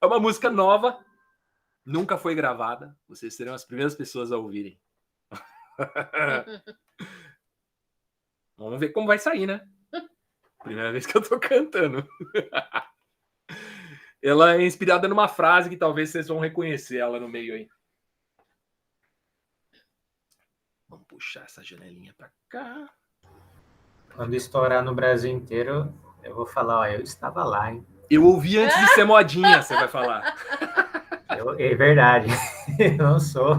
É uma música nova, nunca foi gravada. Vocês serão as primeiras pessoas a ouvirem. Vamos ver como vai sair, né? Primeira vez que eu tô cantando. Ela é inspirada numa frase que talvez vocês vão reconhecer ela no meio aí. Vamos puxar essa janelinha pra cá. Quando estourar no Brasil inteiro, eu vou falar, ó, eu estava lá, hein? Eu ouvi antes de ser modinha, você vai falar. É verdade. Eu não sou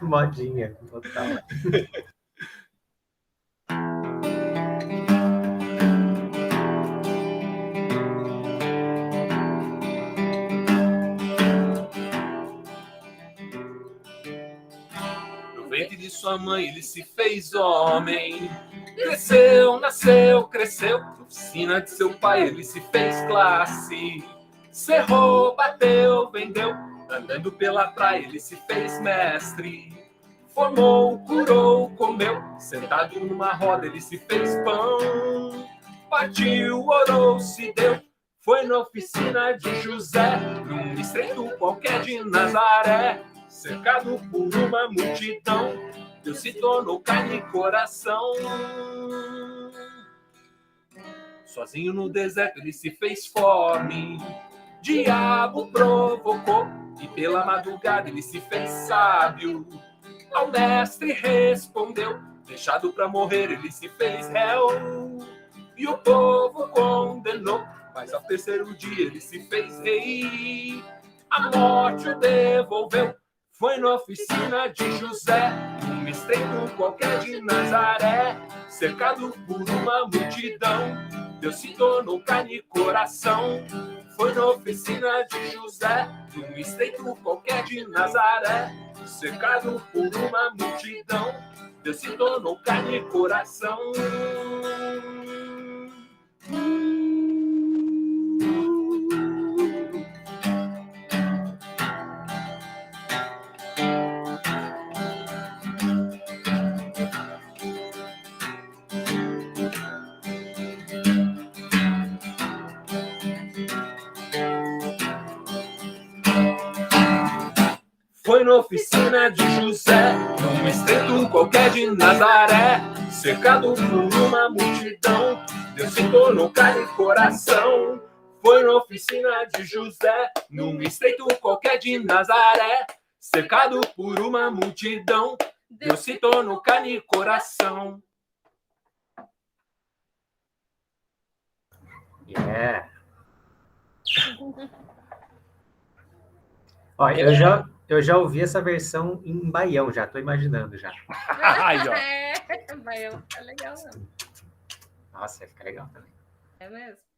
modinha total. No ventre de sua mãe ele se fez homem. Cresceu, nasceu, cresceu. Na oficina de seu pai ele se fez classe. Cerrou, bateu, vendeu. Andando pela praia ele se fez mestre. Formou, curou, comeu. Sentado numa roda ele se fez pão. Partiu, orou, se deu. Foi na oficina de José, num estreito qualquer de Nazaré. Cercado por uma multidão, Deus se tornou carne e coração. Sozinho no deserto ele se fez fome. Diabo provocou e pela madrugada ele se fez sábio. Ao mestre respondeu, deixado pra morrer ele se fez réu. E o povo condenou, mas ao terceiro dia ele se fez rei. A morte o devolveu, foi na oficina de José, num estreito qualquer de Nazaré. Cercado por uma multidão, Deus se tornou carne e coração. Foi na oficina de José, num estreito qualquer de Nazaré. Cercado por uma multidão, Deus se tornou carne e coração. Foi na oficina de José, num estreito qualquer de Nazaré. Cercado por uma multidão, Deus se tornou carne e coração. Foi na oficina de José, num estreito qualquer de Nazaré. Cercado por uma multidão, Deus se tornou carne e coração. Yeah. Ó, eu já ouvi essa versão em baião, já tô imaginando já. Aí, ó. É, baião, é legal mesmo. Nossa, ia ficar legal também. É mesmo.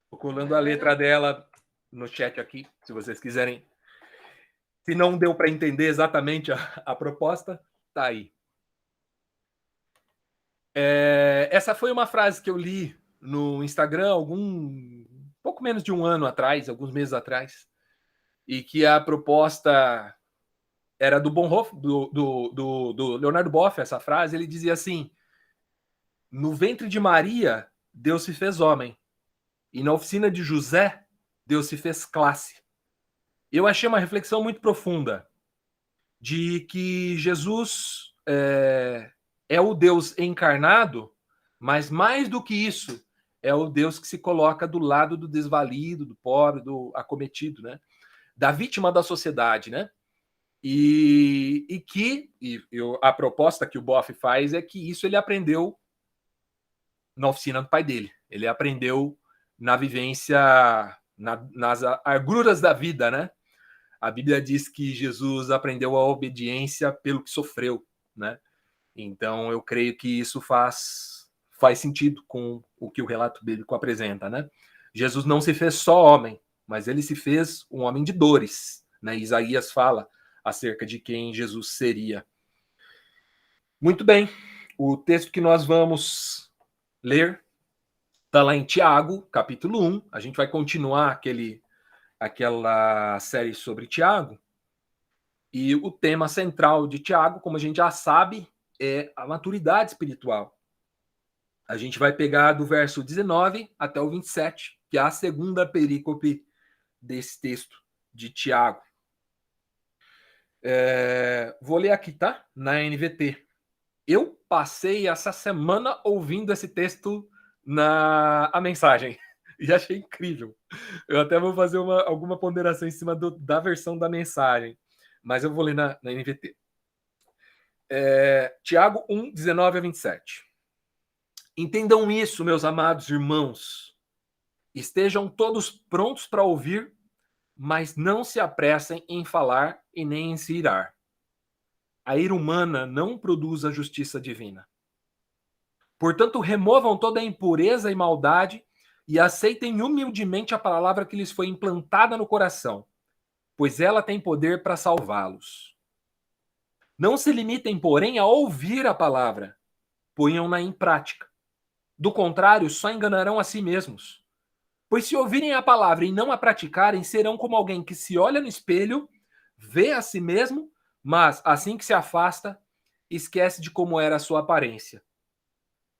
Tô colando a letra dela no chat aqui, se vocês quiserem. Se não deu para entender exatamente a proposta, tá aí. Essa foi uma frase que eu li no Instagram pouco menos de um ano atrás, alguns meses atrás, e que a proposta era do Bonhoeffer, do Leonardo Boff, essa frase. Ele dizia assim: no ventre de Maria, Deus se fez homem, e na oficina de José, Deus se fez classe. Eu achei uma reflexão muito profunda de que Jesus é o Deus encarnado, mas mais do que isso, é o Deus que se coloca do lado do desvalido, do pobre, do acometido, né? Da vítima da sociedade, né? A proposta que o Boff faz é que isso ele aprendeu na oficina do pai dele. Ele aprendeu na vivência, nas agruras da vida, né? A Bíblia diz que Jesus aprendeu a obediência pelo que sofreu, né? Então, eu creio que isso faz sentido com o que o relato bíblico apresenta, né? Jesus não se fez só homem, mas ele se fez um homem de dores, né? Isaías fala acerca de quem Jesus seria. Muito bem. O texto que nós vamos ler. Está lá em Tiago, capítulo 1. A gente vai continuar aquela série sobre Tiago. E o tema central de Tiago, como a gente já sabe, é a maturidade espiritual. A gente vai pegar do verso 19 até o 27, que é a segunda perícope desse texto de Tiago. Vou ler aqui, tá? Na NVT. Eu passei essa semana ouvindo esse texto a mensagem e achei incrível. Eu até vou fazer alguma ponderação em cima da versão da mensagem, mas eu vou ler na NVT. Tiago 1, 19 a 27. Entendam isso, meus amados irmãos. Estejam todos prontos para ouvir, mas não se apressem em falar e nem em se irar. A ira humana não produz a justiça divina. Portanto, removam toda a impureza e maldade e aceitem humildemente a palavra que lhes foi implantada no coração, pois ela tem poder para salvá-los. Não se limitem, porém, a ouvir a palavra, ponham-na em prática. Do contrário, só enganarão a si mesmos. Pois se ouvirem a palavra e não a praticarem, serão como alguém que se olha no espelho, vê a si mesmo, mas assim que se afasta, esquece de como era a sua aparência.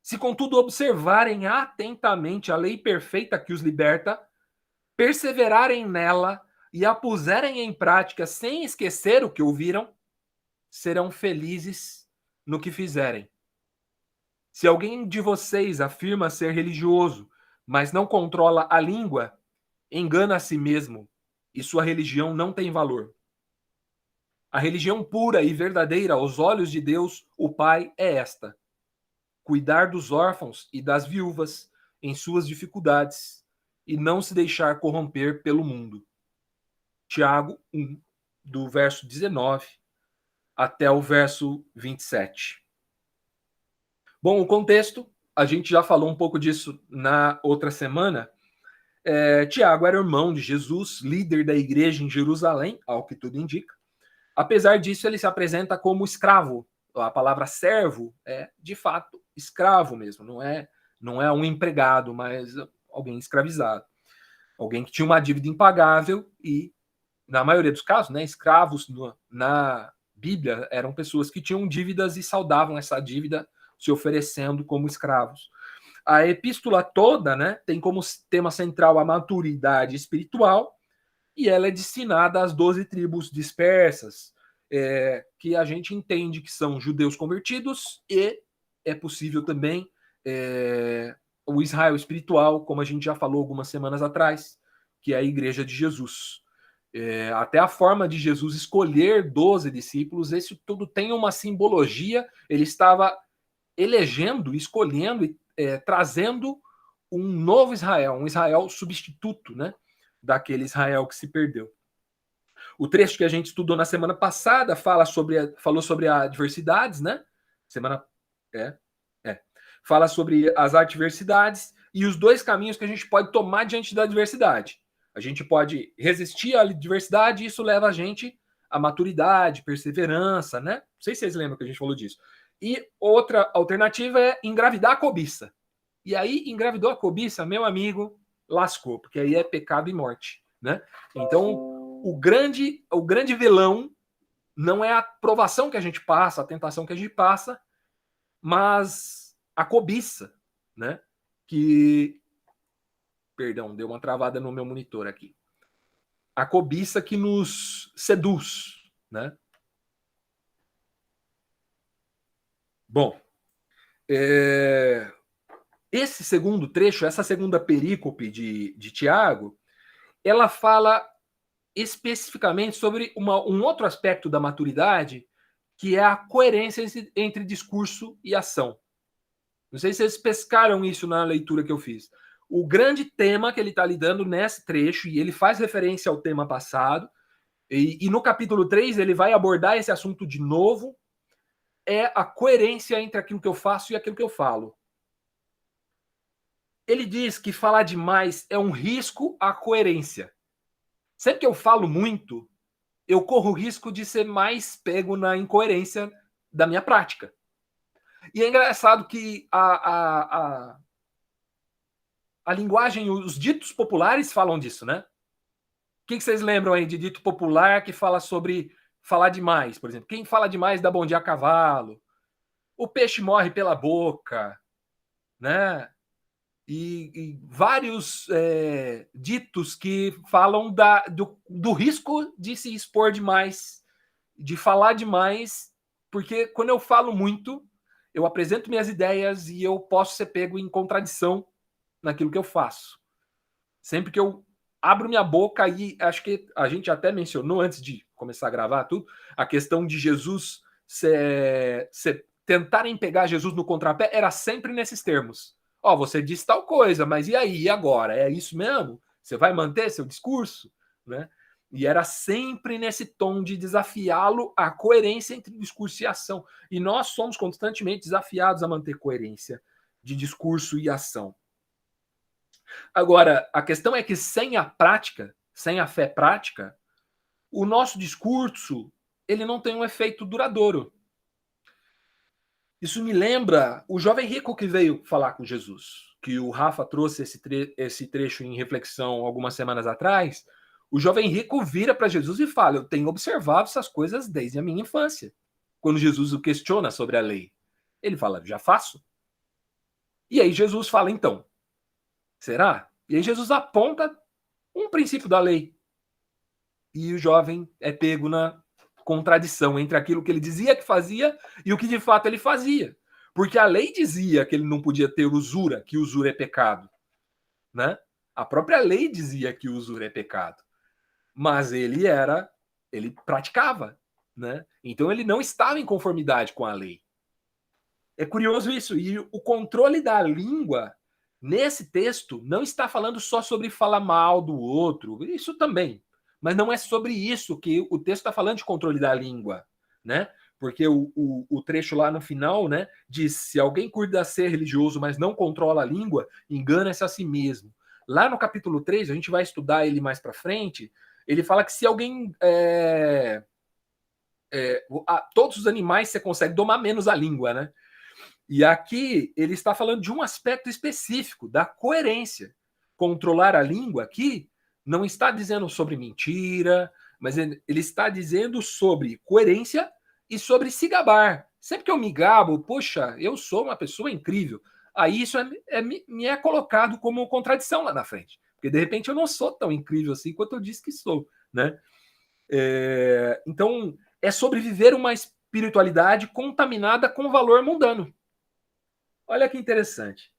Se, contudo, observarem atentamente a lei perfeita que os liberta, perseverarem nela e a puserem em prática sem esquecer o que ouviram, serão felizes no que fizerem. Se alguém de vocês afirma ser religioso, mas não controla a língua, engana a si mesmo e sua religião não tem valor. A religião pura e verdadeira aos olhos de Deus, o Pai, é esta: cuidar dos órfãos e das viúvas em suas dificuldades e não se deixar corromper pelo mundo. Tiago 1, do verso 19 até o verso 27. Bom, o contexto, a gente já falou um pouco disso na outra semana. Tiago era irmão de Jesus, líder da igreja em Jerusalém, ao que tudo indica. Apesar disso, ele se apresenta como escravo. A palavra servo é, de fato, escravo mesmo. Não é um empregado, mas alguém escravizado. Alguém que tinha uma dívida impagável e, na maioria dos casos, né, escravos na Bíblia eram pessoas que tinham dívidas e saldavam essa dívida se oferecendo como escravos. A epístola toda, né, tem como tema central a maturidade espiritual e ela é destinada às 12 tribos dispersas, que a gente entende que são judeus convertidos e é possível também o Israel espiritual, como a gente já falou algumas semanas atrás, que é a Igreja de Jesus. Até a forma de Jesus escolher 12 discípulos, isso tudo tem uma simbologia. Ele estava elegendo, escolhendo e trazendo um novo Israel, um Israel substituto, né, daquele Israel que se perdeu. O trecho que a gente estudou na semana passada falou sobre adversidades, né? Fala sobre as adversidades e os dois caminhos que a gente pode tomar diante da adversidade. A gente pode resistir à adversidade e isso leva a gente à maturidade, perseverança, né? Não sei se vocês lembram que a gente falou disso. E outra alternativa é engravidar a cobiça. E aí, engravidou a cobiça, meu amigo, lascou, porque aí é pecado e morte, né? Então, o grande vilão não é a provação que a gente passa, a tentação que a gente passa, mas a cobiça, né? Perdão, deu uma travada no meu monitor aqui. A cobiça que nos seduz, né? Bom, esse segundo trecho, essa segunda perícope de Tiago, ela fala especificamente sobre um outro aspecto da maturidade, que é a coerência entre discurso e ação. Não sei se vocês pescaram isso na leitura que eu fiz. O grande tema que ele está lidando nesse trecho, e ele faz referência ao tema passado, e no capítulo 3 ele vai abordar esse assunto de novo, é a coerência entre aquilo que eu faço e aquilo que eu falo. Ele diz que falar demais é um risco à coerência. Sempre que eu falo muito, eu corro o risco de ser mais pego na incoerência da minha prática. E é engraçado que a linguagem, os ditos populares falam disso, né? O que vocês lembram aí de dito popular que fala sobre falar demais, por exemplo? Quem fala demais dá bom dia a cavalo. O peixe morre pela boca, né? E vários ditos que falam do risco de se expor demais, de falar demais, porque quando eu falo muito, eu apresento minhas ideias e eu posso ser pego em contradição naquilo que eu faço. Sempre que eu abro minha boca, e acho que a gente até mencionou antes de começar a gravar tudo, a questão de Jesus tentarem pegar Jesus no contrapé era sempre nesses termos. Ó, você disse tal coisa, mas e aí, e agora? É isso mesmo? Você vai manter seu discurso? Né? E era sempre nesse tom de desafiá-lo à coerência entre discurso e ação. E nós somos constantemente desafiados a manter coerência de discurso e ação. Agora, a questão é que sem a prática, sem a fé prática, o nosso discurso ele não tem um efeito duradouro. Isso me lembra o jovem rico que veio falar com Jesus, que o Rafa trouxe esse trecho em reflexão algumas semanas atrás. O jovem rico vira para Jesus e fala: eu tenho observado essas coisas desde a minha infância. Quando Jesus o questiona sobre a lei, ele fala: já faço. E aí Jesus fala: então, será? E aí Jesus aponta um princípio da lei. E o jovem é pego na contradição entre aquilo que ele dizia que fazia e o que de fato ele fazia. Porque a lei dizia que ele não podia ter usura, que usura é pecado. Né? A própria lei dizia que usura é pecado. Mas ele praticava. Né? Então ele não estava em conformidade com a lei. É curioso isso. E o controle da língua, nesse texto, não está falando só sobre falar mal do outro. Isso também. Mas não é sobre isso que o texto está falando de controle da língua, né? Porque o trecho lá no final, né, diz: se alguém cuida ser religioso, mas não controla a língua, engana-se a si mesmo. Lá no capítulo 3, a gente vai estudar ele mais para frente, ele fala que se alguém... todos os animais você consegue domar menos a língua, né? E aqui ele está falando de um aspecto específico, da coerência. Controlar a língua aqui não está dizendo sobre mentira, mas ele está dizendo sobre coerência e sobre se gabar. Sempre que eu me gabo, poxa, eu sou uma pessoa incrível. Aí isso me é colocado como contradição lá na frente. Porque de repente eu não sou tão incrível assim quanto eu disse que sou. Né? Então é sobre viver uma espiritualidade contaminada com valor mundano. Olha que interessante.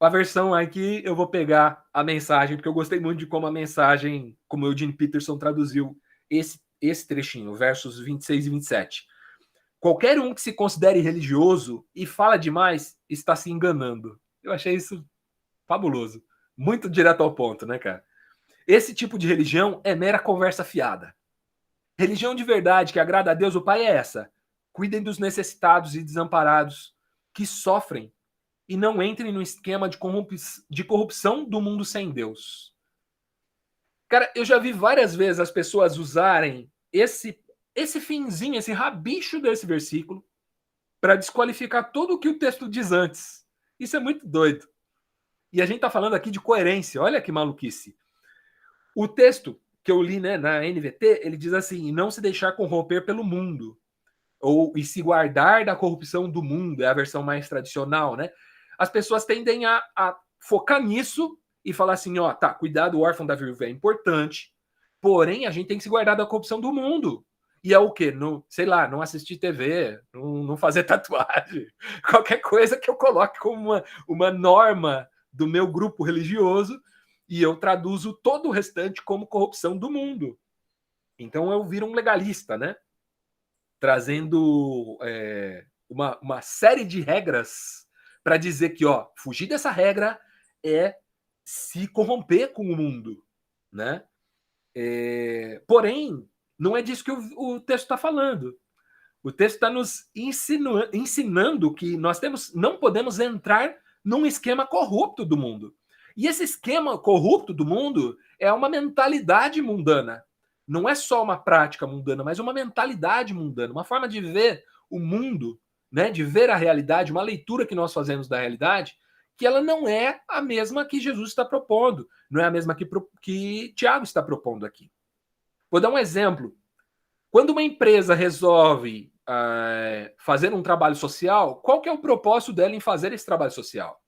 A versão aqui eu vou pegar a mensagem, porque eu gostei muito de como a mensagem, como o Eugene Peterson traduziu esse trechinho, versos 26 e 27. Qualquer um que se considere religioso e fala demais está se enganando. Eu achei isso fabuloso. Muito direto ao ponto, né, cara? Esse tipo de religião é mera conversa fiada. Religião de verdade que agrada a Deus o Pai é essa. Cuidem dos necessitados e desamparados que sofrem e não entrem no esquema de corrupção do mundo sem Deus. Cara, eu já vi várias vezes as pessoas usarem esse finzinho, esse rabicho desse versículo para desqualificar tudo o que o texto diz antes. Isso é muito doido. E a gente está falando aqui de coerência. Olha que maluquice. O texto que eu li, né, na NVT, ele diz assim: não se deixar corromper pelo mundo. E se guardar da corrupção do mundo. É a versão mais tradicional, né? As pessoas tendem a focar nisso e falar assim, ó, tá, cuidado, o órfão da viúva é importante, porém a gente tem que se guardar da corrupção do mundo. E é o quê? Sei lá, não assistir TV, não fazer tatuagem, qualquer coisa que eu coloque como uma norma do meu grupo religioso e eu traduzo todo o restante como corrupção do mundo. Então eu viro um legalista, né? Trazendo uma série de regras para dizer que, ó, fugir dessa regra é se corromper com o mundo, né? Porém, não é disso que o texto está falando. O texto está nos ensinando que nós não podemos entrar num esquema corrupto do mundo. E esse esquema corrupto do mundo é uma mentalidade mundana. Não é só uma prática mundana, mas uma mentalidade mundana, uma forma de ver o mundo, né, de ver a realidade, uma leitura que nós fazemos da realidade, que ela não é a mesma que Jesus está propondo, não é a mesma que Tiago está propondo aqui. Vou dar um exemplo. Quando uma empresa resolve fazer um trabalho social, qual que é o propósito dela em fazer esse trabalho social?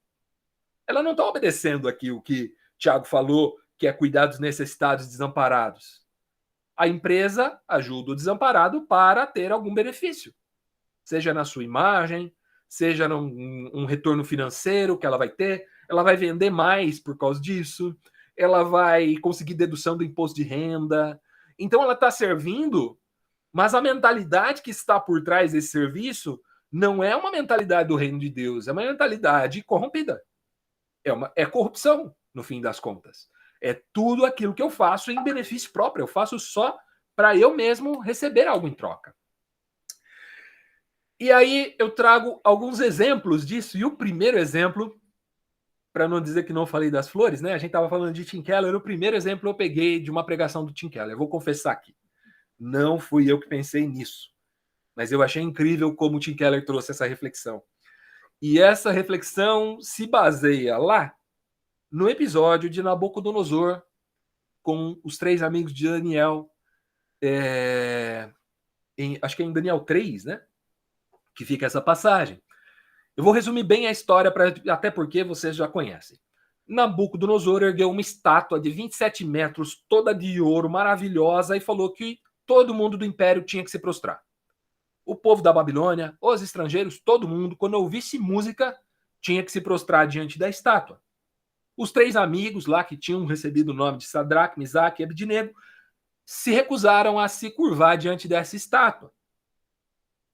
Ela não está obedecendo aqui o que Tiago falou, que é cuidar dos necessitados e desamparados. A empresa ajuda o desamparado para ter algum benefício, seja na sua imagem, seja num retorno financeiro que ela vai ter, ela vai vender mais por causa disso, ela vai conseguir dedução do imposto de renda. Então ela está servindo, mas a mentalidade que está por trás desse serviço não é uma mentalidade do reino de Deus, é uma mentalidade corrompida. É corrupção, no fim das contas. É tudo aquilo que eu faço em benefício próprio. Eu faço só para eu mesmo receber algo em troca. E aí eu trago alguns exemplos disso. E o primeiro exemplo, para não dizer que não falei das flores, né? A gente estava falando de Tim Keller. O primeiro exemplo eu peguei de uma pregação do Tim Keller. Eu vou confessar aqui. Não fui eu que pensei nisso. Mas eu achei incrível como o Tim Keller trouxe essa reflexão. E essa reflexão se baseia lá no episódio de Nabucodonosor com os 3 amigos de Daniel. Acho que é em Daniel 3, né? Que fica essa passagem. Eu vou resumir bem a história, até porque vocês já conhecem. Nabucodonosor ergueu uma estátua de 27 metros, toda de ouro, maravilhosa, e falou que todo mundo do império tinha que se prostrar. O povo da Babilônia, os estrangeiros, todo mundo, quando ouvisse música, tinha que se prostrar diante da estátua. Os 3 amigos lá, que tinham recebido o nome de Sadraque, Misaque e Abednego, se recusaram a se curvar diante dessa estátua.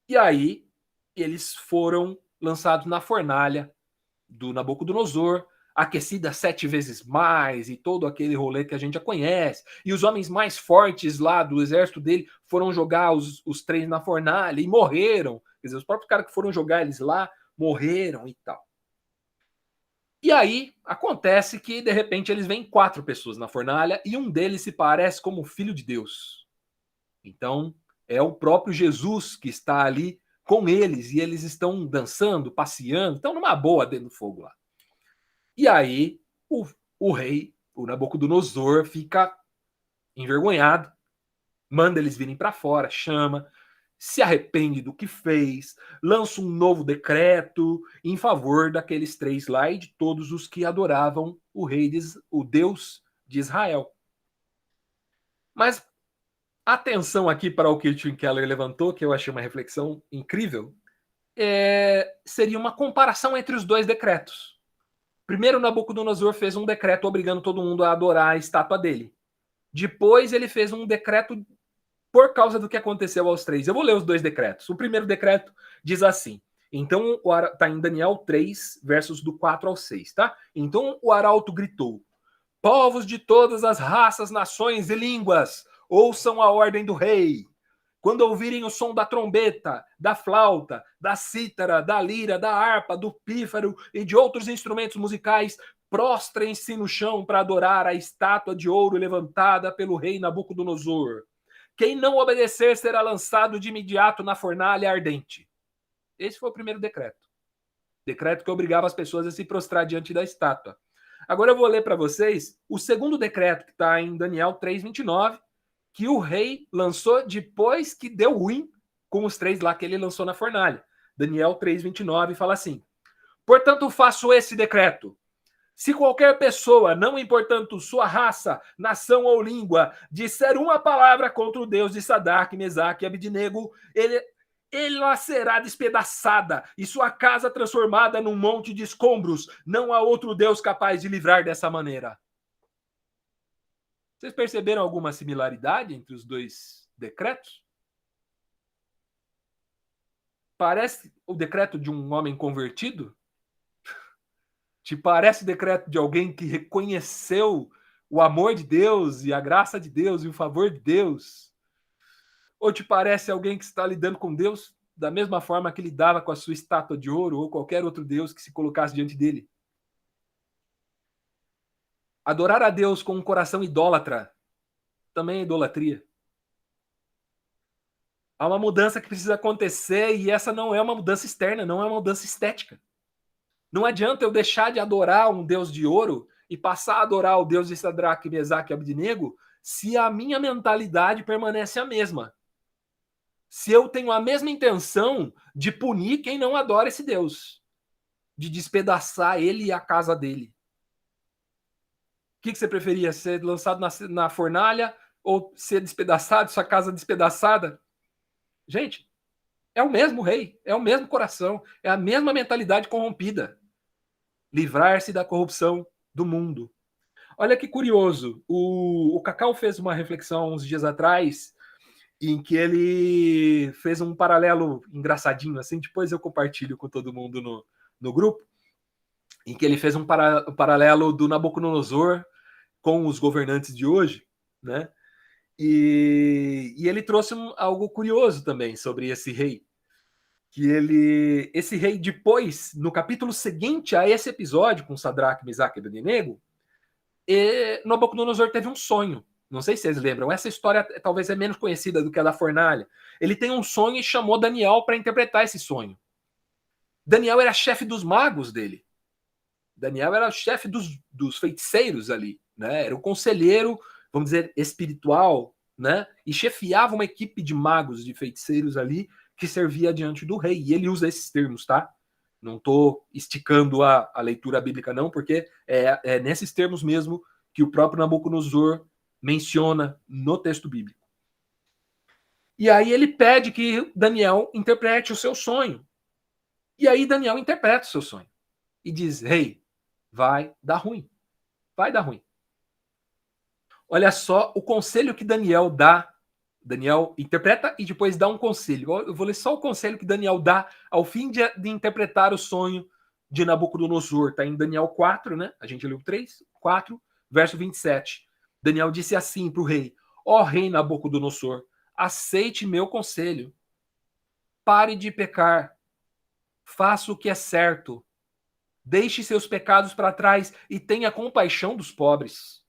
E aí, eles foram lançados na fornalha do Nabucodonosor, aquecida 7 vezes mais, e todo aquele rolê que a gente já conhece. E os homens mais fortes lá do exército dele foram jogar os 3 na fornalha e morreram. Quer dizer, os próprios caras que foram jogar eles lá morreram e tal. E aí, acontece que, de repente, eles veem 4 pessoas na fornalha e um deles se parece como o Filho de Deus. Então, é o próprio Jesus que está ali com eles e eles estão dançando, passeando, estão numa boa dentro do fogo lá. E aí, o rei, o Nabucodonosor, fica envergonhado, manda eles virem para fora, chama, se arrepende do que fez, lança um novo decreto em favor daqueles 3 lá e de todos os que adoravam o Deus de Israel. Mas atenção aqui para o que o Tim Keller levantou, que eu achei uma reflexão incrível, seria uma comparação entre os 2 decretos. Primeiro, Nabucodonosor fez um decreto obrigando todo mundo a adorar a estátua dele. Depois, ele fez um decreto por causa do que aconteceu aos 3. Eu vou ler os 2 decretos. O primeiro decreto diz assim. Então, está em Daniel 3, versos do 4 ao 6, tá? Então, o arauto gritou: povos de todas as raças, nações e línguas, ouçam a ordem do rei. Quando ouvirem o som da trombeta, da flauta, da cítara, da lira, da harpa, do pífaro e de outros instrumentos musicais, prostrem-se no chão para adorar a estátua de ouro levantada pelo rei Nabucodonosor. Quem não obedecer será lançado de imediato na fornalha ardente. Esse foi o primeiro decreto. Decreto que obrigava as pessoas a se prostrar diante da estátua. Agora eu vou ler para vocês o segundo decreto, que está em Daniel 3:29, que o rei lançou depois que deu ruim com os 3 lá que ele lançou na fornalha. Daniel 3:29 fala assim: portanto, faço esse decreto. Se qualquer pessoa, não importando sua raça, nação ou língua, disser uma palavra contra o Deus de Sadraque, Mesaque e Abednego, ela será despedaçada e sua casa transformada num monte de escombros. Não há outro Deus capaz de livrar dessa maneira. Vocês perceberam alguma similaridade entre os 2 decretos? Parece o decreto de um homem convertido? Te parece o decreto de alguém que reconheceu o amor de Deus e a graça de Deus e o favor de Deus? Ou te parece alguém que está lidando com Deus da mesma forma que lidava com a sua estátua de ouro ou qualquer outro Deus que se colocasse diante dele? Adorar a Deus com um coração idólatra também é idolatria. Há uma mudança que precisa acontecer e essa não é uma mudança externa, não é uma mudança estética. Não adianta eu deixar de adorar um Deus de ouro e passar a adorar o Deus de Sadraque, Mesaque e Abednego se a minha mentalidade permanece a mesma. Se eu tenho a mesma intenção de punir quem não adora esse Deus, de despedaçar ele e a casa dele. O que você preferia? Ser lançado na fornalha ou ser despedaçado, sua casa despedaçada? Gente, é o mesmo rei, é o mesmo coração, é a mesma mentalidade corrompida. Livrar-se da corrupção do mundo. Olha que curioso, o Cacau fez uma reflexão uns dias atrás em que ele fez um paralelo engraçadinho, assim, depois eu compartilho com todo mundo no grupo, em que ele fez um paralelo do Nabucodonosor com os governantes de hoje, né? E ele trouxe algo curioso também sobre esse rei. Que esse rei, depois, no capítulo seguinte a esse episódio, com Sadraque, Mesaque e Abednego, Nabucodonosor teve um sonho. Não sei se vocês lembram. Essa história talvez é menos conhecida do que a da fornalha. Ele tem um sonho e chamou Daniel para interpretar esse sonho. Daniel era chefe dos magos dele. Daniel era chefe dos feiticeiros ali, né? Era o conselheiro, vamos dizer, espiritual, né? E chefiava uma equipe de magos, de feiticeiros ali, que servia diante do rei. E ele usa esses termos, tá? Não estou esticando a leitura bíblica, não, porque é nesses termos mesmo que o próprio Nabucodonosor menciona no texto bíblico. E aí ele pede que Daniel interprete o seu sonho. E aí Daniel interpreta o seu sonho. E diz, rei, vai dar ruim. Vai dar ruim. Olha só o conselho que Daniel dá. Daniel interpreta e depois dá um conselho. Eu vou ler só o conselho que Daniel dá ao fim de interpretar o sonho de Nabucodonosor. Está em Daniel 4, né? A gente leu 3, 4, verso 27. Daniel disse assim para o rei: ó rei Nabucodonosor, aceite meu conselho. Pare de pecar. Faça o que é certo. Deixe seus pecados para trás e tenha compaixão dos pobres.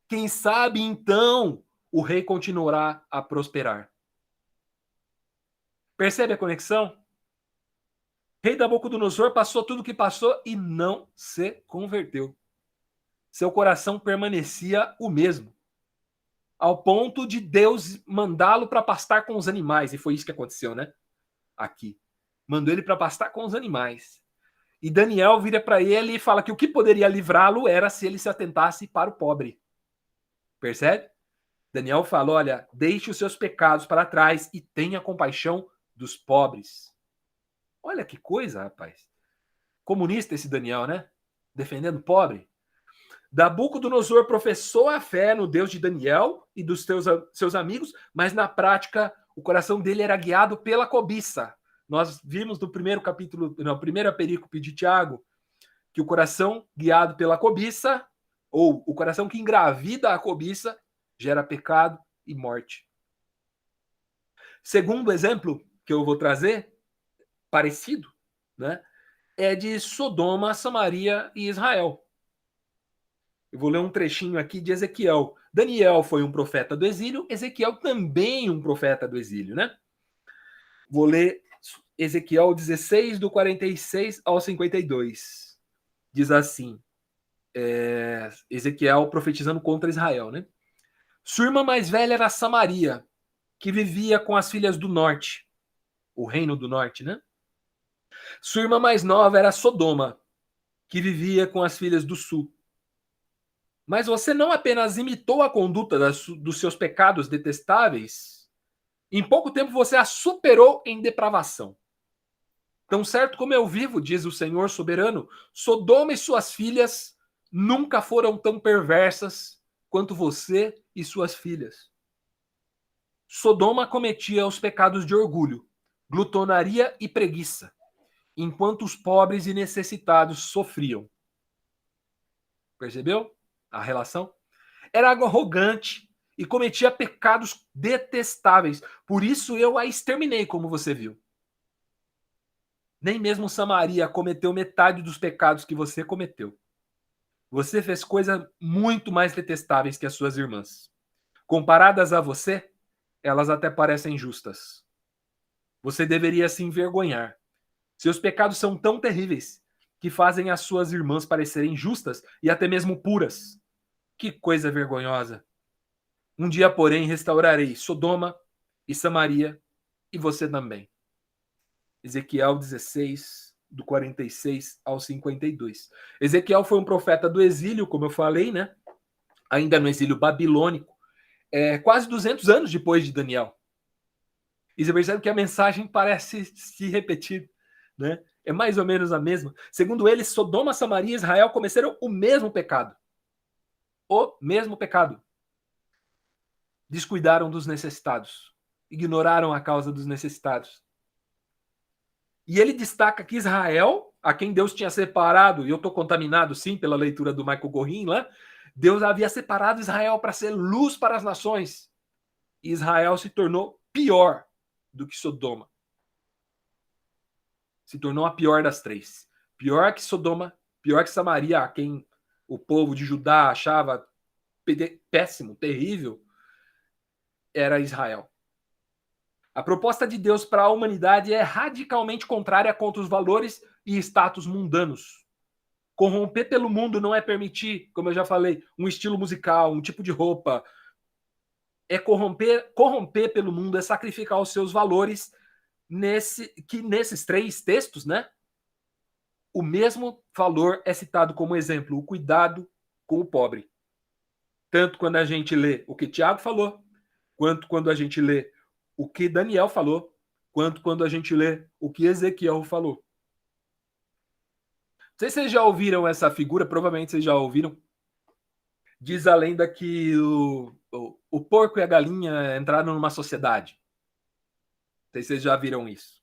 Quem sabe, então, o rei continuará a prosperar. Percebe a conexão? Rei Nabucodonosor passou tudo o que passou e não se converteu. Seu coração permanecia o mesmo, ao ponto de Deus mandá-lo para pastar com os animais. E foi isso que aconteceu, né? Aqui. Mandou ele para pastar com os animais. E Daniel vira para ele e fala que o que poderia livrá-lo era se ele se atentasse para o pobre. Percebe? Daniel fala, olha, deixe os seus pecados para trás e tenha compaixão dos pobres. Olha que coisa, rapaz. Comunista esse Daniel, né? Defendendo o pobre. Nabucodonosor professou a fé no Deus de Daniel e dos seus amigos, mas na prática o coração dele era guiado pela cobiça. Nós vimos no primeiro capítulo, na primeira perícope de Tiago, que o coração guiado pela cobiça, ou o coração que engravida a cobiça, gera pecado e morte. Segundo exemplo que eu vou trazer, parecido, né, é de Sodoma, Samaria e Israel. Eu vou ler um trechinho aqui de Ezequiel. Daniel foi um profeta do exílio, Ezequiel também um profeta do exílio, né? Vou ler Ezequiel 16, do 46 ao 52. Diz assim, Ezequiel profetizando contra Israel, né? Sua irmã mais velha era Samaria, que vivia com as filhas do norte, o reino do norte, né? Sua irmã mais nova era Sodoma, que vivia com as filhas do sul. Mas você não apenas imitou a conduta dos seus pecados detestáveis, em pouco tempo você a superou em depravação. Tão certo como eu vivo, diz o Senhor soberano, Sodoma e suas filhas nunca foram tão perversas quanto você e suas filhas. Sodoma cometia os pecados de orgulho, glutonaria e preguiça, enquanto os pobres e necessitados sofriam. Percebeu a relação? Era arrogante e cometia pecados detestáveis. Por isso eu a exterminei, como você viu. Nem mesmo Samaria cometeu metade dos pecados que você cometeu. Você fez coisas muito mais detestáveis que as suas irmãs. Comparadas a você, elas até parecem justas. Você deveria se envergonhar. Seus pecados são tão terríveis que fazem as suas irmãs parecerem justas e até mesmo puras. Que coisa vergonhosa! Um dia, porém, restaurarei Sodoma e Samaria e você também. Ezequiel 16, do 46 ao 52. Ezequiel foi um profeta do exílio, como eu falei, né? Ainda no exílio babilônico, quase 200 anos depois de Daniel. E você percebe que a mensagem parece se repetir, né? É mais ou menos a mesma. Segundo ele, Sodoma, Samaria e Israel cometeram o mesmo pecado. O mesmo pecado. Descuidaram dos necessitados. Ignoraram a causa dos necessitados. E ele destaca que Israel, a quem Deus tinha separado, e eu estou contaminado sim pela leitura do Michael Gorin lá, Deus havia separado Israel para ser luz para as nações. E Israel se tornou pior do que Sodoma. Se tornou a pior das três. Pior que Sodoma, pior que Samaria, a quem o povo de Judá achava péssimo, terrível, era Israel. A proposta de Deus para a humanidade é radicalmente contrária contra os valores e status mundanos. Corromper pelo mundo não é permitir, como eu já falei, um estilo musical, um tipo de roupa. Corromper pelo mundo é sacrificar os seus valores nesses três textos, né? O mesmo valor é citado como exemplo, o cuidado com o pobre. Tanto quando a gente lê o que Tiago falou, quanto quando a gente lê o que Daniel falou, quanto quando a gente lê o que Ezequiel falou. Não sei se vocês já ouviram essa figura, provavelmente vocês já ouviram. Diz a lenda que o porco e a galinha entraram numa sociedade. Não sei se vocês já viram isso.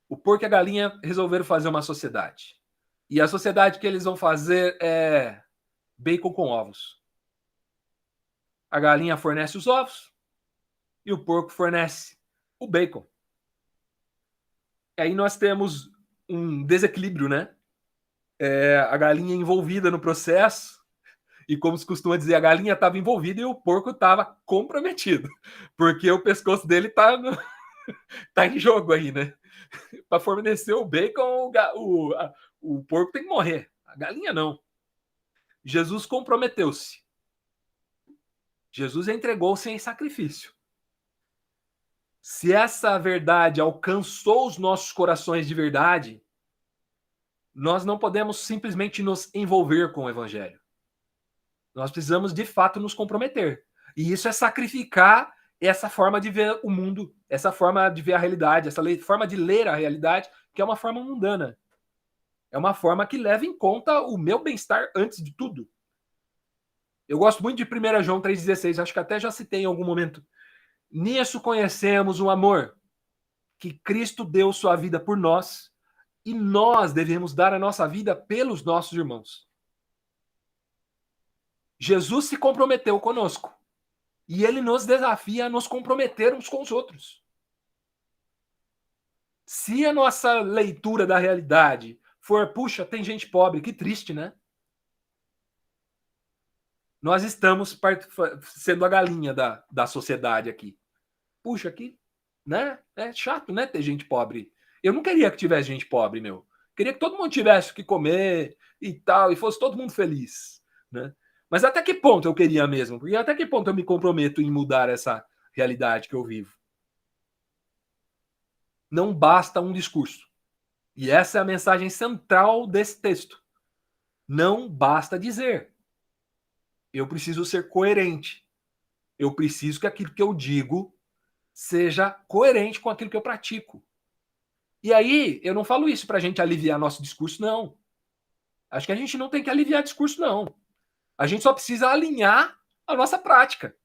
O porco e a galinha resolveram fazer uma sociedade. E a sociedade que eles vão fazer é bacon com ovos. A galinha fornece os ovos e o porco fornece o bacon. E aí nós temos um desequilíbrio, né? A galinha envolvida no processo, e como se costuma dizer, a galinha estava envolvida e o porco estava comprometido, porque o pescoço dele tá em jogo aí, né? Para fornecer o bacon, o porco tem que morrer, a galinha não. Jesus comprometeu-se. Jesus entregou-se em sacrifício. Se essa verdade alcançou os nossos corações de verdade, nós não podemos simplesmente nos envolver com o evangelho. Nós precisamos, de fato, nos comprometer. E isso é sacrificar essa forma de ver o mundo, essa forma de ver a realidade, essa forma de ler a realidade, que é uma forma mundana. É uma forma que leva em conta o meu bem-estar antes de tudo. Eu gosto muito de 1 João 3,16, acho que até já citei em algum momento. Nisso conhecemos o amor, que Cristo deu sua vida por nós, e nós devemos dar a nossa vida pelos nossos irmãos. Jesus se comprometeu conosco. E ele nos desafia a nos comprometer uns com os outros. Se a nossa leitura da realidade for, puxa, tem gente pobre, que triste, né? Nós estamos sendo a galinha da sociedade aqui. Puxa, aqui, né? É chato, né, ter gente pobre. Eu não queria que tivesse gente pobre, meu. Queria que todo mundo tivesse o que comer e tal, e fosse todo mundo feliz, né? Mas até que ponto eu queria mesmo? Porque até que ponto eu me comprometo em mudar essa realidade que eu vivo? Não basta um discurso. E essa é a mensagem central desse texto. Não basta dizer. Eu preciso ser coerente. Eu preciso que aquilo que eu digo seja coerente com aquilo que eu pratico. E aí, eu não falo isso para a gente aliviar nosso discurso, não. Acho que a gente não tem que aliviar discurso, não. A gente só precisa alinhar a nossa prática.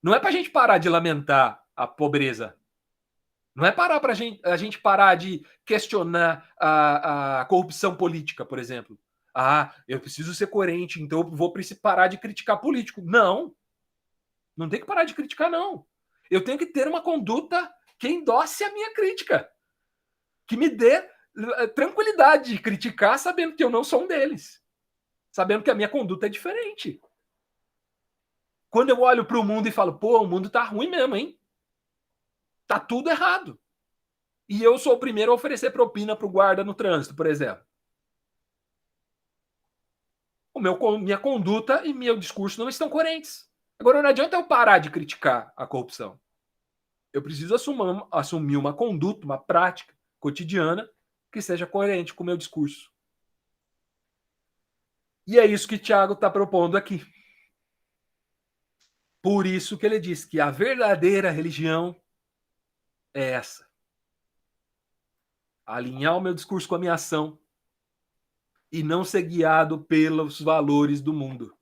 Não é para a gente parar de lamentar a pobreza. Não é parar para a gente parar de questionar a corrupção política, por exemplo. Ah, eu preciso ser coerente, então eu vou parar de criticar político. Não. Não tem que parar de criticar, não. Eu tenho que ter uma conduta que endosse a minha crítica. Que me dê tranquilidade de criticar sabendo que eu não sou um deles. Sabendo que a minha conduta é diferente. Quando eu olho para o mundo e falo, pô, o mundo tá ruim mesmo, hein? Tá tudo errado. E eu sou o primeiro a oferecer propina para o guarda no trânsito, por exemplo. Minha conduta e meu discurso não estão coerentes. Agora, não adianta eu parar de criticar a corrupção. Eu preciso assumir uma conduta, uma prática cotidiana que seja coerente com o meu discurso. E é isso que Tiago está propondo aqui. Por isso que ele diz que a verdadeira religião é essa. Alinhar o meu discurso com a minha ação e não ser guiado pelos valores do mundo.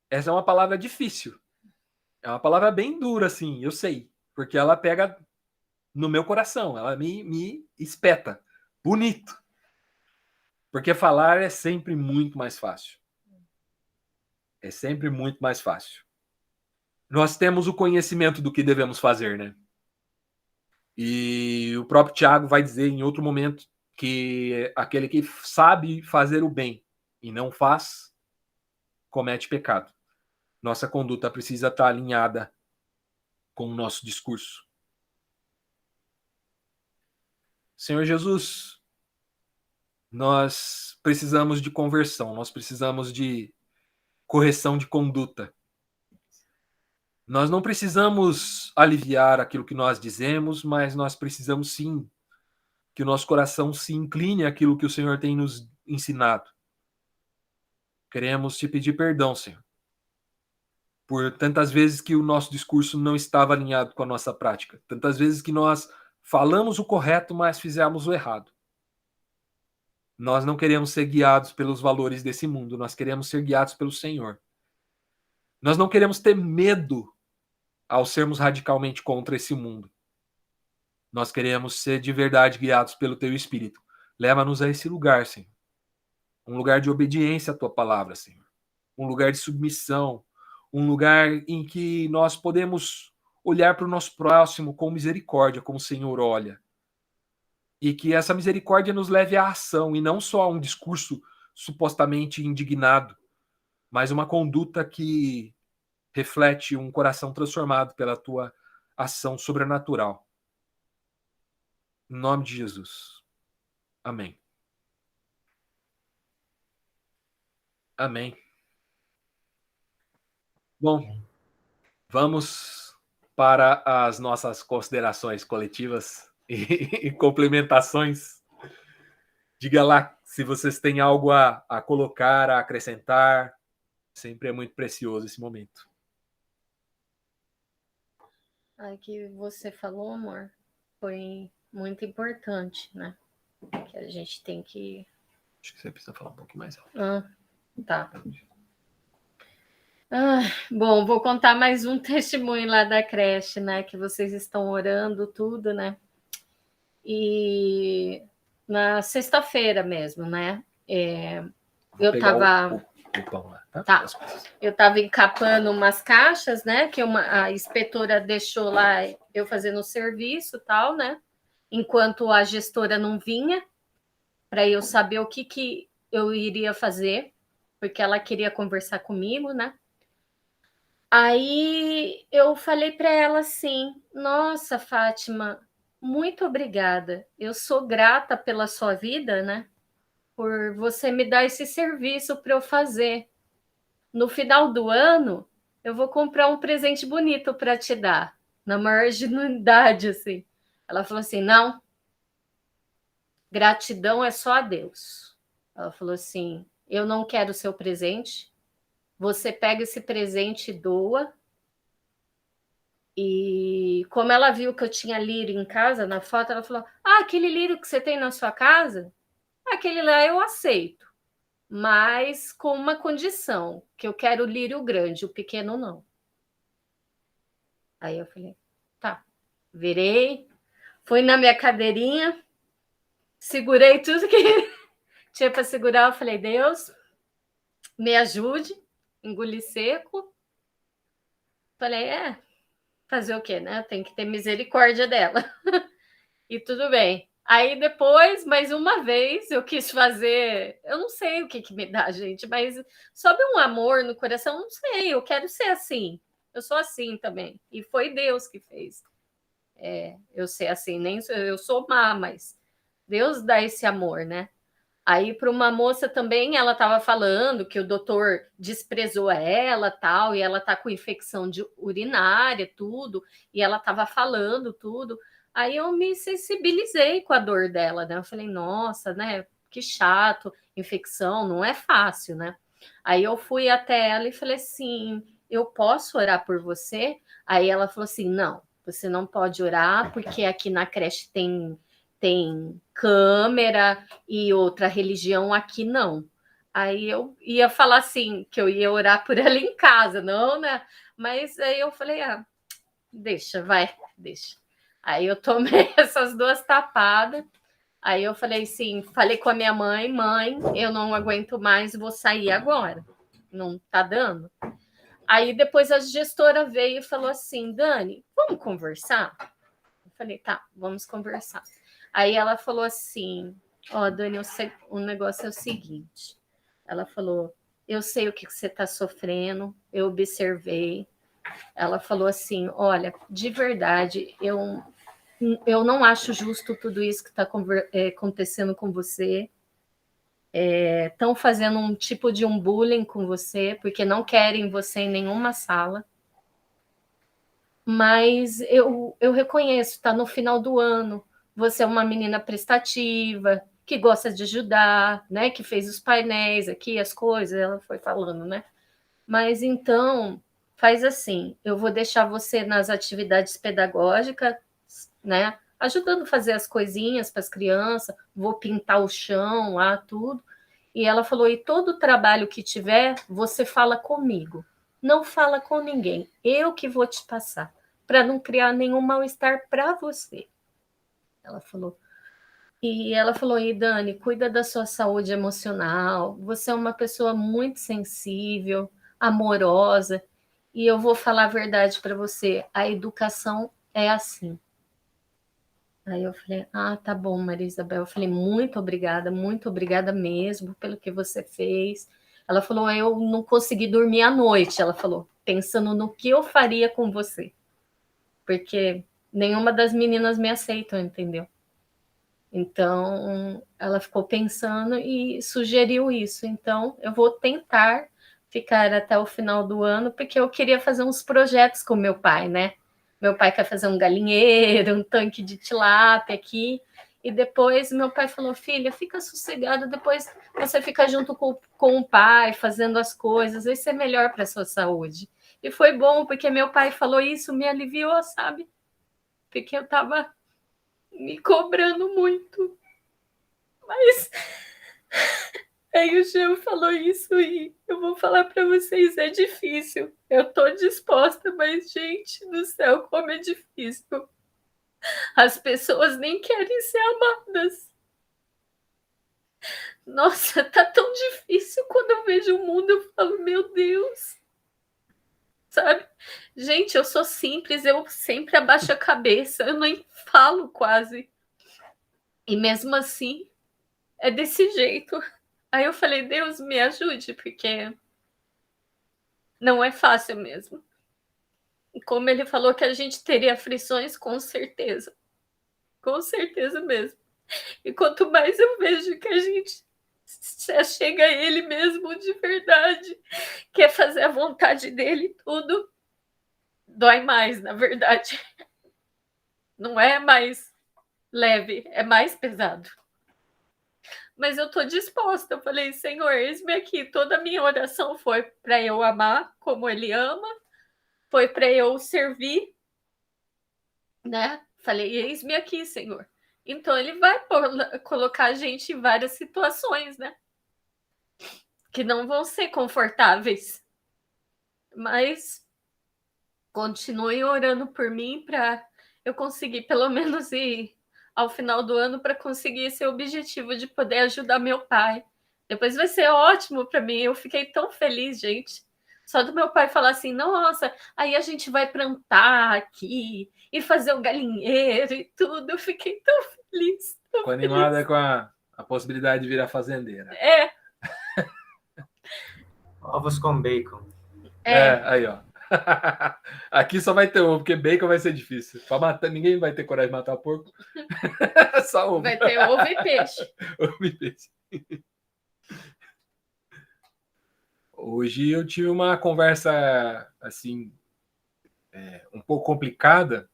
Essa é uma palavra difícil. É uma palavra bem dura, assim, eu sei. Porque ela pega no meu coração, ela me espeta. Bonito. Porque falar é sempre muito mais fácil. É sempre muito mais fácil. Nós temos o conhecimento do que devemos fazer, né? E o próprio Tiago vai dizer em outro momento que aquele que sabe fazer o bem e não faz, comete pecado. Nossa conduta precisa estar alinhada com o nosso discurso. Senhor Jesus, nós precisamos de conversão, nós precisamos de correção de conduta. Nós não precisamos aliviar aquilo que nós dizemos, mas nós precisamos sim que o nosso coração se incline àquilo que o Senhor tem nos ensinado. Queremos te pedir perdão, Senhor, por tantas vezes que o nosso discurso não estava alinhado com a nossa prática. Tantas vezes que nós falamos o correto, mas fizemos o errado. Nós não queremos ser guiados pelos valores desse mundo, nós queremos ser guiados pelo Senhor. Nós não queremos ter medo ao sermos radicalmente contra esse mundo. Nós queremos ser de verdade guiados pelo Teu Espírito. Leva-nos a esse lugar, Senhor. Um lugar de obediência à Tua palavra, Senhor. Um lugar de submissão. Um lugar em que nós podemos olhar para o nosso próximo com misericórdia, como o Senhor olha. E que essa misericórdia nos leve à ação, e não só a um discurso supostamente indignado, mas uma conduta que reflete um coração transformado pela Tua ação sobrenatural. Em nome de Jesus. Amém. Amém. Bom, vamos para as nossas considerações coletivas e complementações. Diga lá se vocês têm algo a colocar, a acrescentar. Sempre é muito precioso esse momento. O que você falou, amor, foi muito importante, né? Que a gente tem que... Acho que você precisa falar um pouquinho mais alto. Tá. Bom, vou contar mais um testemunho lá da creche, né? Que vocês estão orando, tudo, né? E na sexta-feira mesmo, né? Eu tava... O pão lá, tá? Tá. Eu tava encapando umas caixas, né? Que a inspetora deixou lá eu fazendo o serviço e tal, né? Enquanto a gestora não vinha, para eu saber o que eu iria fazer, porque ela queria conversar comigo, né? Aí eu falei para ela assim: nossa, Fátima, muito obrigada. Eu sou grata pela sua vida, né? Por você me dar esse serviço para eu fazer. No final do ano, eu vou comprar um presente bonito para te dar, na maior genuinidade, assim. Ela falou assim: não, gratidão é só a Deus. Ela falou assim: eu não quero o seu presente, você pega esse presente e doa. E como ela viu que eu tinha lírio em casa, na foto, ela falou: aquele lírio que você tem na sua casa, aquele lá eu aceito, mas com uma condição, que eu quero o lírio grande, o pequeno não. Aí eu falei: tá. Virei, fui na minha cadeirinha, segurei tudo que tinha para segurar. Eu falei: Deus, me ajude, engoli seco. Falei: fazer o quê, né? Tem que ter misericórdia dela. E tudo bem. Aí depois, mais uma vez, eu quis fazer... Eu não sei o que me dá, gente, mas sobe um amor no coração, não sei, eu quero ser assim. Eu sou assim também. E foi Deus que fez. Eu sei assim, nem eu sou má, mas Deus dá esse amor, né? Aí para uma moça também, ela estava falando que o doutor desprezou ela, tal, e ela tá com infecção urinária, tudo, e ela estava falando tudo. Aí eu me sensibilizei com a dor dela, né? Eu falei, nossa, né? Que chato, infecção, não é fácil, né? Aí eu fui até ela e falei assim, eu posso orar por você? Aí ela falou assim, não, você não pode orar, porque aqui na creche tem câmera e outra religião, aqui não. Aí eu ia falar assim, que eu ia orar por ela em casa, não, né? Mas aí eu falei, deixa. Aí eu tomei essas 2 tapadas. Aí eu falei assim, falei com a minha mãe, eu não aguento mais, vou sair agora. Não tá dando. Aí depois a gestora veio e falou assim, Dani, vamos conversar? Eu falei, tá, vamos conversar. Aí ela falou assim, Dani, o negócio é o seguinte. Ela falou, eu sei o que você está sofrendo, eu observei. Ela falou assim, olha, de verdade, eu não acho justo tudo isso que está acontecendo com você. Estão fazendo um tipo de um bullying com você, porque não querem você em nenhuma sala. Mas eu reconheço, está no final do ano, você é uma menina prestativa, que gosta de ajudar, né? Que fez os painéis aqui, as coisas, ela foi falando, né? Mas então, faz assim, eu vou deixar você nas atividades pedagógicas, né? Ajudando a fazer as coisinhas para as crianças, vou pintar o chão lá, tudo. E ela falou, e todo o trabalho que tiver, você fala comigo. Não fala com ninguém, eu que vou te passar, para não criar nenhum mal-estar para você. Ela falou. E ela falou, e Dani, cuida da sua saúde emocional, você é uma pessoa muito sensível, amorosa, e eu vou falar a verdade para você, a educação é assim. Aí eu falei, tá bom, Maria Isabel. Eu falei, muito obrigada mesmo pelo que você fez. Ela falou, eu não consegui dormir à noite, ela falou, pensando no que eu faria com você. Porque nenhuma das meninas me aceitam, entendeu? Então, ela ficou pensando e sugeriu isso. Então, eu vou tentar ficar até o final do ano, porque eu queria fazer uns projetos com meu pai, né? Meu pai quer fazer um galinheiro, um tanque de tilápia aqui. E depois meu pai falou, filha, fica sossegada, depois você fica junto com o pai, fazendo as coisas, isso é melhor para a sua saúde. E foi bom, porque meu pai falou isso, me aliviou, sabe? Porque eu estava me cobrando muito. Mas aí o Gil falou isso e eu vou falar para vocês, é difícil. Eu tô disposta, mas, gente do céu, como é difícil. As pessoas nem querem ser amadas. Nossa, tá tão difícil quando eu vejo o mundo, eu falo, meu Deus. Sabe? Gente, eu sou simples, eu sempre abaixo a cabeça, eu nem falo quase. E mesmo assim, é desse jeito. Aí eu falei, Deus, me ajude, porque não é fácil mesmo. E como ele falou que a gente teria aflições, com certeza. Com certeza mesmo. E quanto mais eu vejo que a gente chega a ele mesmo de verdade, quer fazer a vontade dele, tudo dói mais, na verdade. Não é mais leve, é mais pesado. Mas eu estou disposta. Eu falei, Senhor, eis-me aqui. Toda a minha oração foi para eu amar como Ele ama, foi para eu servir, né? Falei, eis-me aqui, Senhor. Então Ele vai colocar a gente em várias situações, né? Que não vão ser confortáveis. Mas continue orando por mim para eu conseguir pelo menos ir ao final do ano para conseguir esse objetivo de poder ajudar meu pai. Depois vai ser ótimo para mim. Eu fiquei tão feliz, gente. Só do meu pai falar assim, nossa, aí a gente vai plantar aqui e fazer o galinheiro e tudo. Eu fiquei tão feliz. Ficou animada com a possibilidade de virar fazendeira. É. Ovos com bacon. Aí, ó. Aqui só vai ter ovo, porque bacon vai ser difícil. Pra matar, ninguém vai ter coragem de matar porco. Só ovo. Vai ter ovo e peixe. Ovo e peixe. Hoje eu tive uma conversa, assim, um pouco complicada,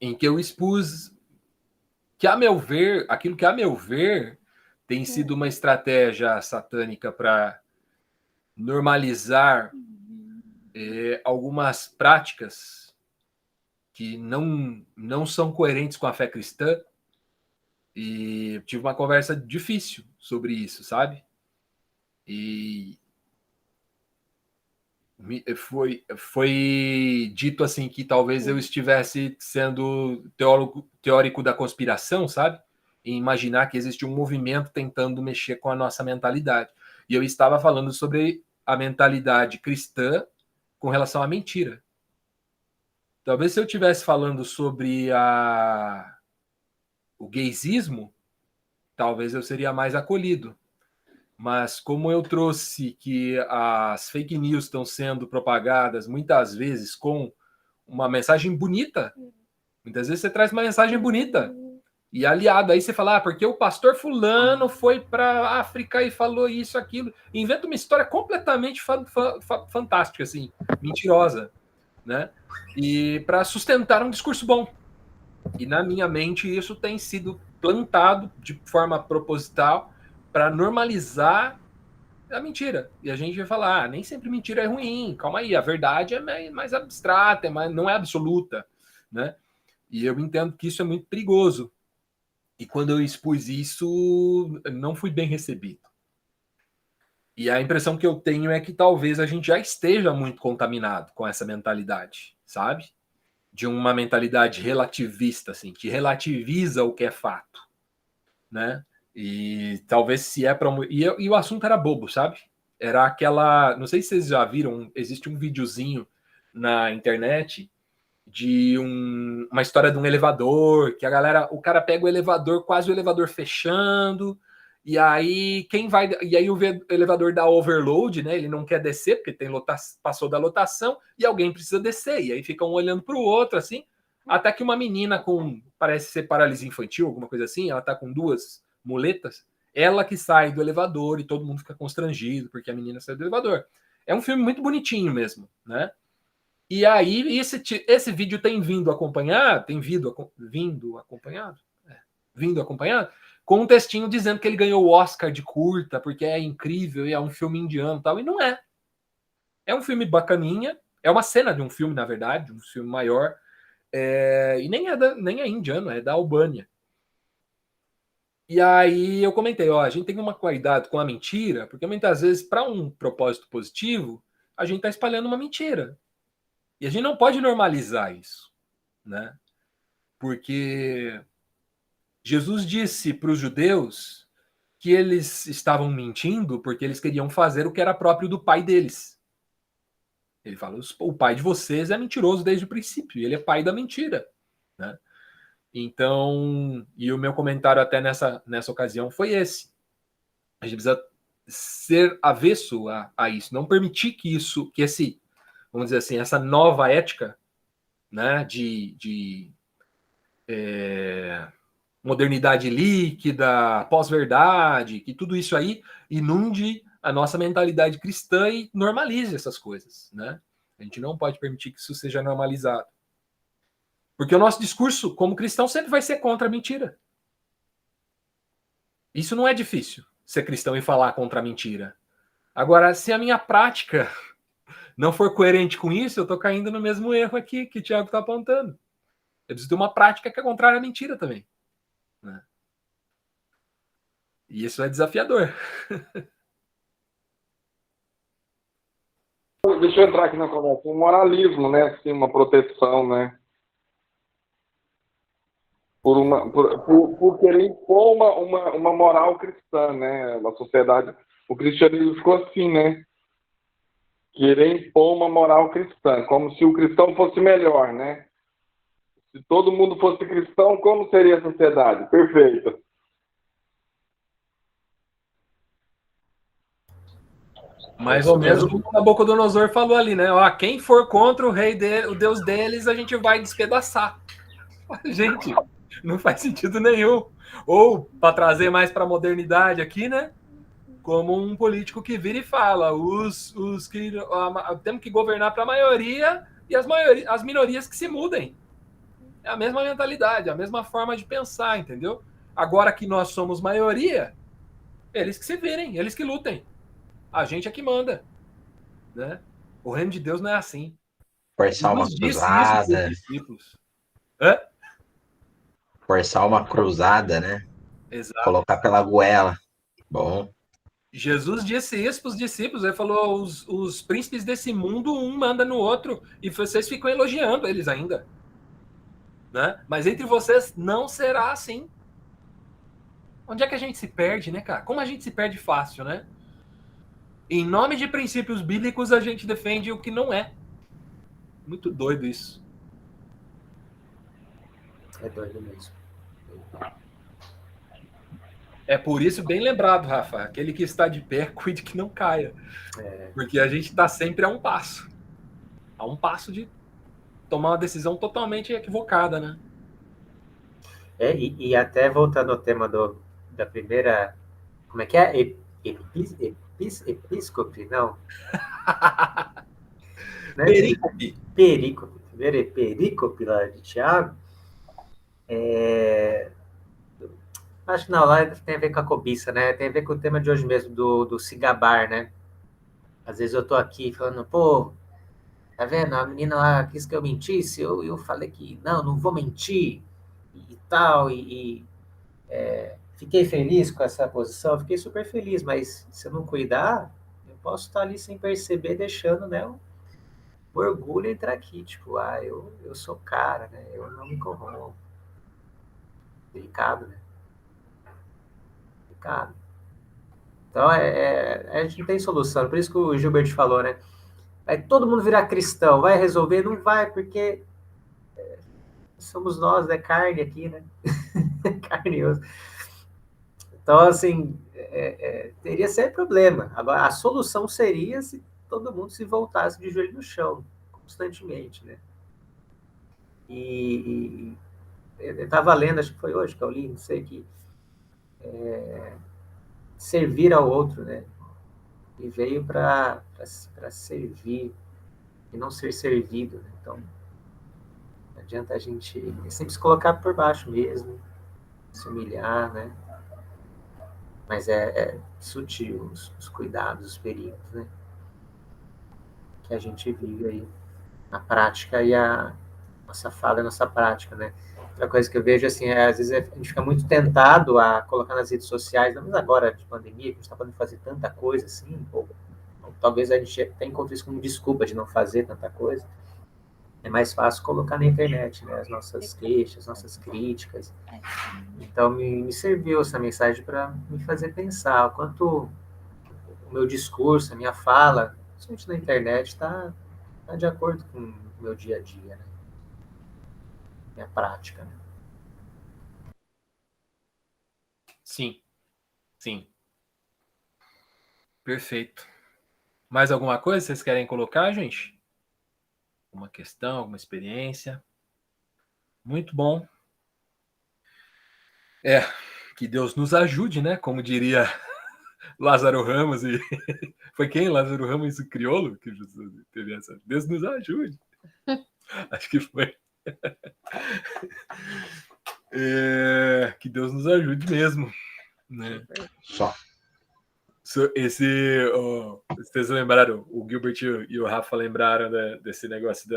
em que eu expus que, a meu ver, aquilo que, a meu ver, tem sido uma estratégia satânica para normalizar algumas práticas que não são coerentes com a fé cristã, e tive uma conversa difícil sobre isso, sabe? E foi dito assim que talvez eu estivesse sendo teórico da conspiração, sabe? E imaginar que existe um movimento tentando mexer com a nossa mentalidade. E eu estava falando sobre a mentalidade cristã com relação à mentira. Talvez se eu estivesse falando sobre o gaysismo, talvez eu seria mais acolhido. Mas como eu trouxe que as fake news estão sendo propagadas muitas vezes com uma mensagem bonita, muitas vezes você traz uma mensagem bonita e aliado aí você fala, porque o pastor fulano foi para a África e falou isso, aquilo, e inventa uma história completamente fantástica, assim, mentirosa, né? E para sustentar um discurso bom. E na minha mente isso tem sido plantado de forma proposital para normalizar a mentira. E a gente vai falar, nem sempre mentira é ruim, calma aí, a verdade é mais abstrata, não é absoluta, né? E eu entendo que isso é muito perigoso. E quando eu expus isso, não fui bem recebido. E a impressão que eu tenho é que talvez a gente já esteja muito contaminado com essa mentalidade, sabe? De uma mentalidade relativista, assim, que relativiza o que é fato, né? E talvez se é para... E o assunto era bobo, sabe? Era aquela... Não sei se vocês já viram, existe um videozinho na internet de uma história de um elevador, que o cara pega o elevador, quase o elevador fechando, e aí o elevador dá overload, né? Ele não quer descer, porque passou da lotação, e alguém precisa descer, e aí ficam um olhando para o outro, assim, até que uma menina parece ser paralisia infantil, alguma coisa assim, ela tá com 2 muletas, ela que sai do elevador e todo mundo fica constrangido porque a menina saiu do elevador. É um filme muito bonitinho mesmo, né? E aí esse vídeo tem vindo acompanhado com um textinho dizendo que ele ganhou o Oscar de curta porque é incrível e é um filme indiano e tal, e não é. É um filme bacaninha, é uma cena de um filme, na verdade, um filme maior, e nem é indiano, é da Albânia. E aí eu comentei, a gente tem que tomar cuidado com a mentira, porque muitas vezes, para um propósito positivo, a gente está espalhando uma mentira. E a gente não pode normalizar isso, né? Porque Jesus disse para os judeus que eles estavam mentindo porque eles queriam fazer o que era próprio do pai deles. Ele fala, o pai de vocês é mentiroso desde o princípio, e ele é pai da mentira, né? Então, e o meu comentário até nessa ocasião foi esse. A gente precisa ser avesso a isso, não permitir que vamos dizer assim, essa nova ética, né, de modernidade líquida, pós-verdade, que tudo isso aí inunde a nossa mentalidade cristã e normalize essas coisas, né? A gente não pode permitir que isso seja normalizado. Porque o nosso discurso, como cristão, sempre vai ser contra a mentira. Isso não é difícil, ser cristão e falar contra a mentira. Agora, se a minha prática não for coerente com isso, eu estou caindo no mesmo erro aqui que o Tiago está apontando. Eu preciso ter uma prática que é contrária à mentira também, né? E isso é desafiador. Deixa eu entrar aqui na conversa. Um moralismo, né? Assim, uma proteção, né? Por querer impor uma moral cristã, né? Na sociedade. O cristianismo ficou assim, né? Querer impor uma moral cristã, como se o cristão fosse melhor, né? Se todo mundo fosse cristão, como seria a sociedade? Perfeito. Mais ou menos como o Nabucodonosor falou ali, né? Ó, quem for contra o rei dele, o Deus deles, a gente vai despedaçar. Gente, não faz sentido nenhum. Ou, para trazer mais para a modernidade aqui, né? Como um político que vira e fala: temos que governar para a maioria e as minorias que se mudem. É a mesma mentalidade, a mesma forma de pensar, entendeu? Agora que nós somos maioria, eles que se virem, eles que lutem. A gente é que manda, né? O reino de Deus não é assim. Forçar uma Jesus disse isso para os cruzada. discípulos. Hã? Forçar uma cruzada, né? Exato. Colocar pela goela. Bom. Jesus disse isso para os discípulos. Ele falou: os príncipes desse mundo, um manda no outro, e vocês ficam elogiando eles ainda. Né? Mas entre vocês não será assim. Onde é que a gente se perde, né, cara? Como a gente se perde fácil, né? Em nome de princípios bíblicos, a gente defende o que não é. Muito doido isso. É doido mesmo. É por isso, bem lembrado, Rafa, aquele que está de pé, cuide que não caia. Porque a gente está sempre a um passo. A um passo de tomar uma decisão totalmente equivocada, né? E até voltando ao tema da primeira... Como é que é? Episcope? Não. Né? Perícope. Perícope. Primeiro perícope lá de Tiago. Acho que não, lá tem a ver com a cobiça, né? Tem a ver com o tema de hoje mesmo, do se gabar, né? Às vezes eu tô aqui falando, pô, tá vendo? A menina lá quis que eu mentisse, eu falei que não vou mentir e tal, fiquei feliz com essa posição, fiquei super feliz, mas se eu não cuidar, eu posso estar ali sem perceber, deixando, né, o orgulho entrar aqui, tipo, eu sou cara, né? Eu não me corrompo. Delicado, né? Delicado. Então, a gente não tem solução. Por isso que o Gilbert falou, né? Vai todo mundo virar cristão. Vai resolver? Não vai, porque somos nós, né? Carne aqui, né? Carne e osso. Então, assim, teria sempre problema. Agora, a solução seria se todo mundo se voltasse de joelho no chão, constantemente, né? E eu estava lendo, acho que foi hoje que eu li, não sei, que servir ao outro, né? E veio para servir e não ser servido, né? Então, não adianta a gente sempre se colocar por baixo mesmo, se humilhar, né? Mas é sutil os cuidados, os perigos, né? Que a gente vive aí na prática e a nossa fala é a nossa prática, né? Outra coisa que eu vejo, assim, às vezes a gente fica muito tentado a colocar nas redes sociais, mas agora de pandemia, que a gente está podendo fazer tanta coisa, assim, ou talvez a gente até encontre isso como desculpa de não fazer tanta coisa. É mais fácil colocar na internet, né, as nossas queixas, nossas críticas. Então, me serviu essa mensagem para me fazer pensar o quanto o meu discurso, a minha fala, principalmente na internet, está de acordo com o meu dia a dia, né? Minha prática, né? Sim. Sim. Perfeito. Mais alguma coisa vocês querem colocar, gente? Alguma questão, alguma experiência? Muito bom. Que Deus nos ajude, né? Como diria Lázaro Ramos e foi quem? Lázaro Ramos e Criolo que teve essa. Deus nos ajude. Acho que foi. Que Deus nos ajude mesmo, né? Só. Vocês lembraram? O Gilbert e o Rafa lembraram desse negócio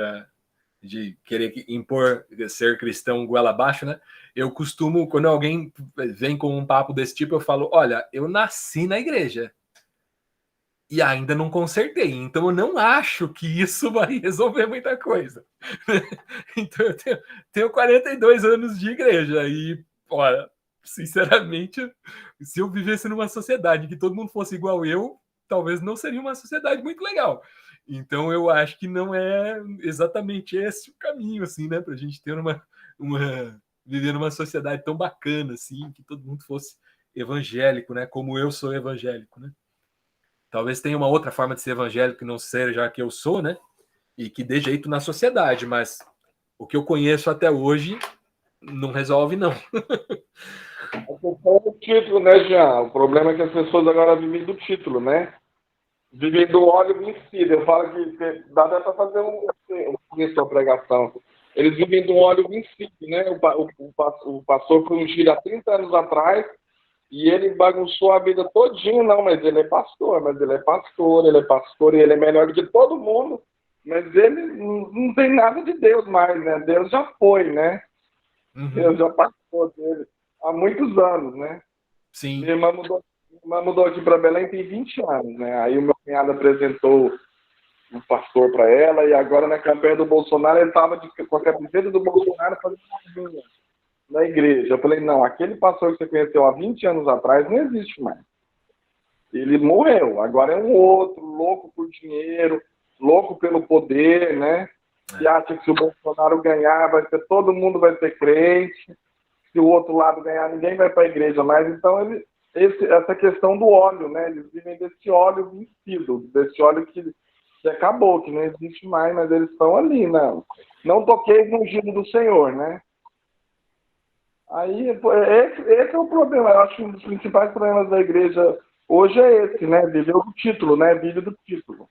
de querer impor ser cristão goela abaixo, né? Eu costumo, quando alguém vem com um papo desse tipo, eu falo, olha, eu nasci na igreja e ainda não consertei, então eu não acho que isso vai resolver muita coisa. Então eu tenho 42 anos de igreja e, olha, sinceramente, se eu vivesse numa sociedade que todo mundo fosse igual eu, talvez não seria uma sociedade muito legal. Então eu acho que não é exatamente esse o caminho, assim, né, para a gente ter viver numa sociedade tão bacana, assim, que todo mundo fosse evangélico, né, como eu sou evangélico, né. Talvez tenha uma outra forma de ser evangélico que não seja a que eu sou, né? E que dê jeito na sociedade, mas o que eu conheço até hoje não resolve, não. A questão é o título, né, Jean? O problema é que as pessoas agora vivem do título, né? Vivem do óleo vencido. Eu falo que dá até para fazer uma pregação. Eles vivem do óleo vencido, né? O pastor foi ungido há 30 anos atrás e ele bagunçou a vida todinha. Não, mas ele é pastor, e ele é melhor do que todo mundo, mas ele não tem nada de Deus mais, né? Deus já foi, né? Deus já passou dele há muitos anos, né? Sim. Minha irmã mudou aqui para Belém tem 20 anos, né? Aí o meu cunhado apresentou um pastor para ela, e agora na campanha do Bolsonaro ele estava com a camiseta do Bolsonaro fazendo uma vinha na igreja. Eu falei, não, aquele pastor que você conheceu há 20 anos atrás não existe mais. Ele morreu, agora é um outro, louco por dinheiro, louco pelo poder, né? Que acha que se o Bolsonaro ganhar, todo mundo vai ser crente, se o outro lado ganhar, ninguém vai para a igreja mais. Então, essa questão do óleo, né? Eles vivem desse óleo vencido, desse óleo que acabou, que não existe mais, mas eles estão ali, não toquei no ungido do Senhor, né? Aí, esse é o problema. Eu acho que um dos principais problemas da igreja hoje é esse, né? Viver do título, né? Vive do título.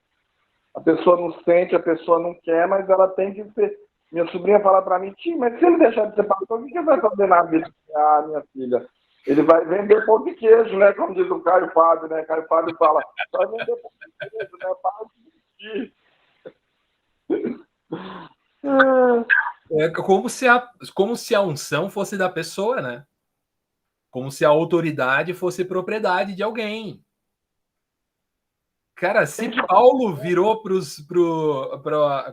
A pessoa não sente, a pessoa não quer, mas ela tem que ser. Minha sobrinha fala para mim, tio, mas se ele deixar de ser pastor, o que ele vai fazer na vida? Ah, minha filha, ele vai vender pão de queijo, né? Como diz o Caio Fábio, né? Caio Fábio fala, vai vender pão de queijo, né? Para de mentir. É como se a unção fosse da pessoa, né? Como se a autoridade fosse propriedade de alguém. Cara, se Paulo virou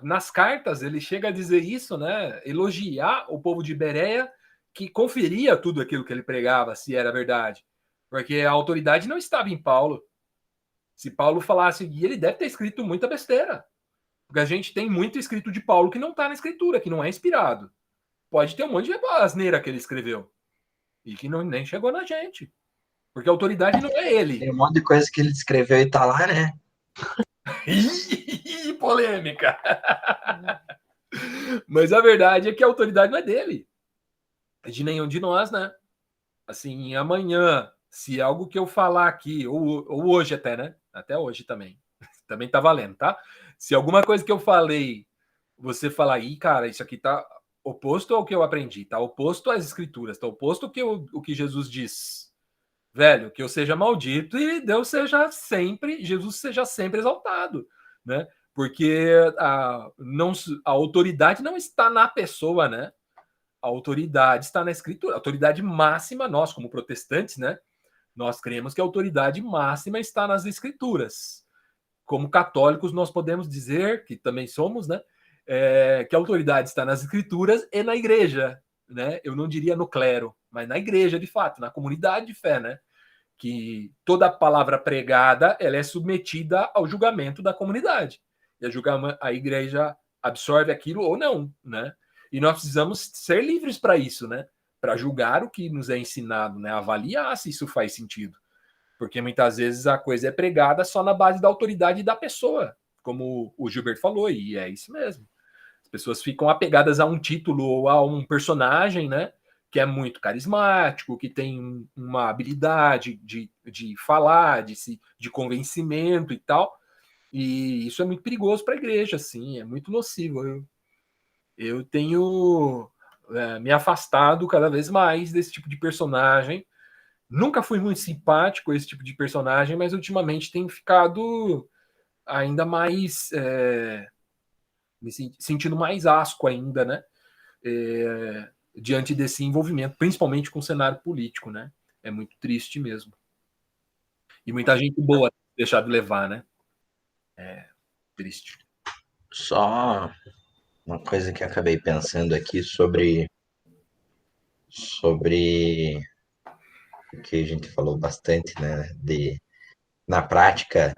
nas cartas, ele chega a dizer isso, né? Elogiar o povo de Bereia, que conferia tudo aquilo que ele pregava, se era verdade. Porque a autoridade não estava em Paulo. Se Paulo falasse, e ele deve ter escrito muita besteira. Porque a gente tem muito escrito de Paulo que não está na escritura, que não é inspirado. Pode ter um monte de asneira que ele escreveu. E que nem chegou na gente. Porque a autoridade não é ele. Tem um monte de coisa que ele escreveu e tá lá, né? Polêmica. Mas a verdade é que a autoridade não é dele. É de nenhum de nós, né? Assim, amanhã, se algo que eu falar aqui, ou hoje até, né? Até hoje também. Também tá valendo, tá? Se alguma coisa que eu falei, você falar, cara, isso aqui tá oposto ao que eu aprendi, tá oposto às escrituras, tá oposto ao o que Jesus diz. Velho, que eu seja maldito e Deus seja sempre, Jesus seja sempre exaltado, né? Porque a autoridade não está na pessoa, né? A autoridade está na escritura. A autoridade máxima, nós como protestantes, né? Nós cremos que a autoridade máxima está nas escrituras. Como católicos, nós podemos dizer, que também somos, né? Que a autoridade está nas escrituras e na igreja, né? Eu não diria no clero, mas na igreja, de fato, na comunidade de fé, né? Que toda palavra pregada ela é submetida ao julgamento da comunidade. E a igreja absorve aquilo ou não, né? E nós precisamos ser livres para isso, né? Para julgar o que nos é ensinado, né? Avaliar se isso faz sentido. Porque muitas vezes a coisa é pregada só na base da autoridade da pessoa, como o Gilberto falou, e é isso mesmo. As pessoas ficam apegadas a um título ou a um personagem, né? Que é muito carismático, que tem uma habilidade de falar, de convencimento e tal. E isso é muito perigoso para a igreja, assim, é muito nocivo. Eu tenho me afastado cada vez mais desse tipo de personagem. Nunca fui muito simpático a esse tipo de personagem, mas ultimamente tenho ficado ainda mais me sentindo mais asco ainda, né? Diante desse envolvimento, principalmente com o cenário político, né? É muito triste mesmo. E muita gente boa deixar de levar, né? É triste. Só uma coisa que acabei pensando aqui sobre o que a gente falou bastante, né? Na prática,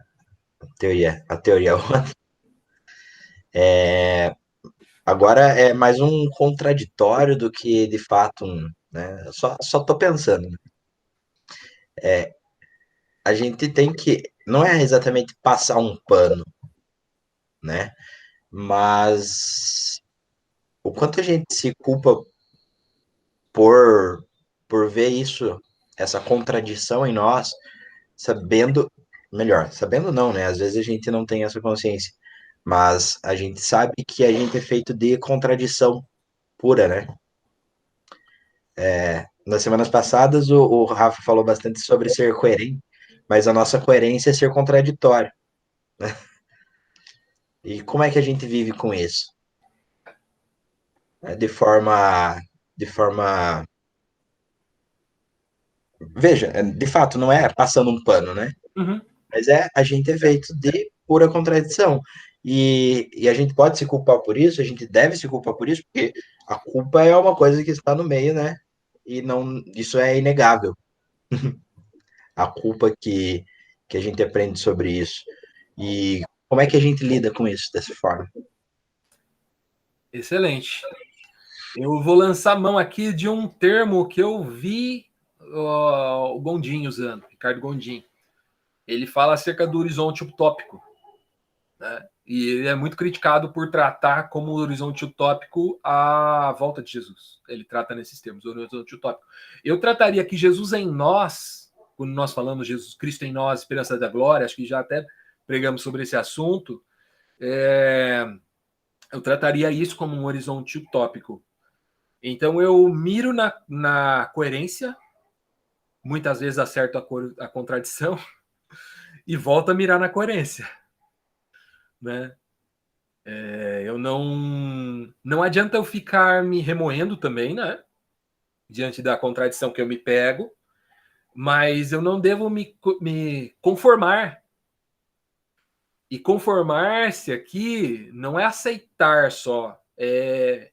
a teoria outra. Agora é mais um contraditório do que de fato né? Só tô pensando. a gente tem que, não é exatamente passar um pano, né? Mas o quanto a gente se culpa por, por ver isso, essa contradição em nós, sabendo, melhor, sabendo não, né? Às vezes a gente não tem essa consciência, mas a gente sabe que a gente é feito de contradição pura, né? Nas semanas passadas, o Rafa falou bastante sobre ser coerente, mas a nossa coerência é ser contraditório. E como é que a gente vive com isso? De forma, veja, de fato, não é passando um pano, né? Uhum. Mas a gente é feito de pura contradição. E a gente pode se culpar por isso, a gente deve se culpar por isso, porque a culpa é uma coisa que está no meio, né? E não, isso é inegável. A culpa que a gente aprende sobre isso. E como é que a gente lida com isso dessa forma? Excelente. Eu vou lançar mão aqui de um termo que eu vi o Gondim usando, Ricardo Gondim. Ele fala acerca do horizonte utópico, né? E ele é muito criticado por tratar como horizonte utópico a volta de Jesus. Ele trata nesses termos, horizonte utópico. Eu trataria que Jesus em nós, quando nós falamos Jesus Cristo em nós, esperança da glória, acho que já até pregamos sobre esse assunto, eu trataria isso como um horizonte utópico. Então eu miro na coerência, muitas vezes acerto a contradição e volto a mirar na coerência, né? Eu não adianta eu ficar me remoendo também, né? Diante da contradição que eu me pego, mas eu não devo me conformar. E conformar-se aqui não é aceitar só, é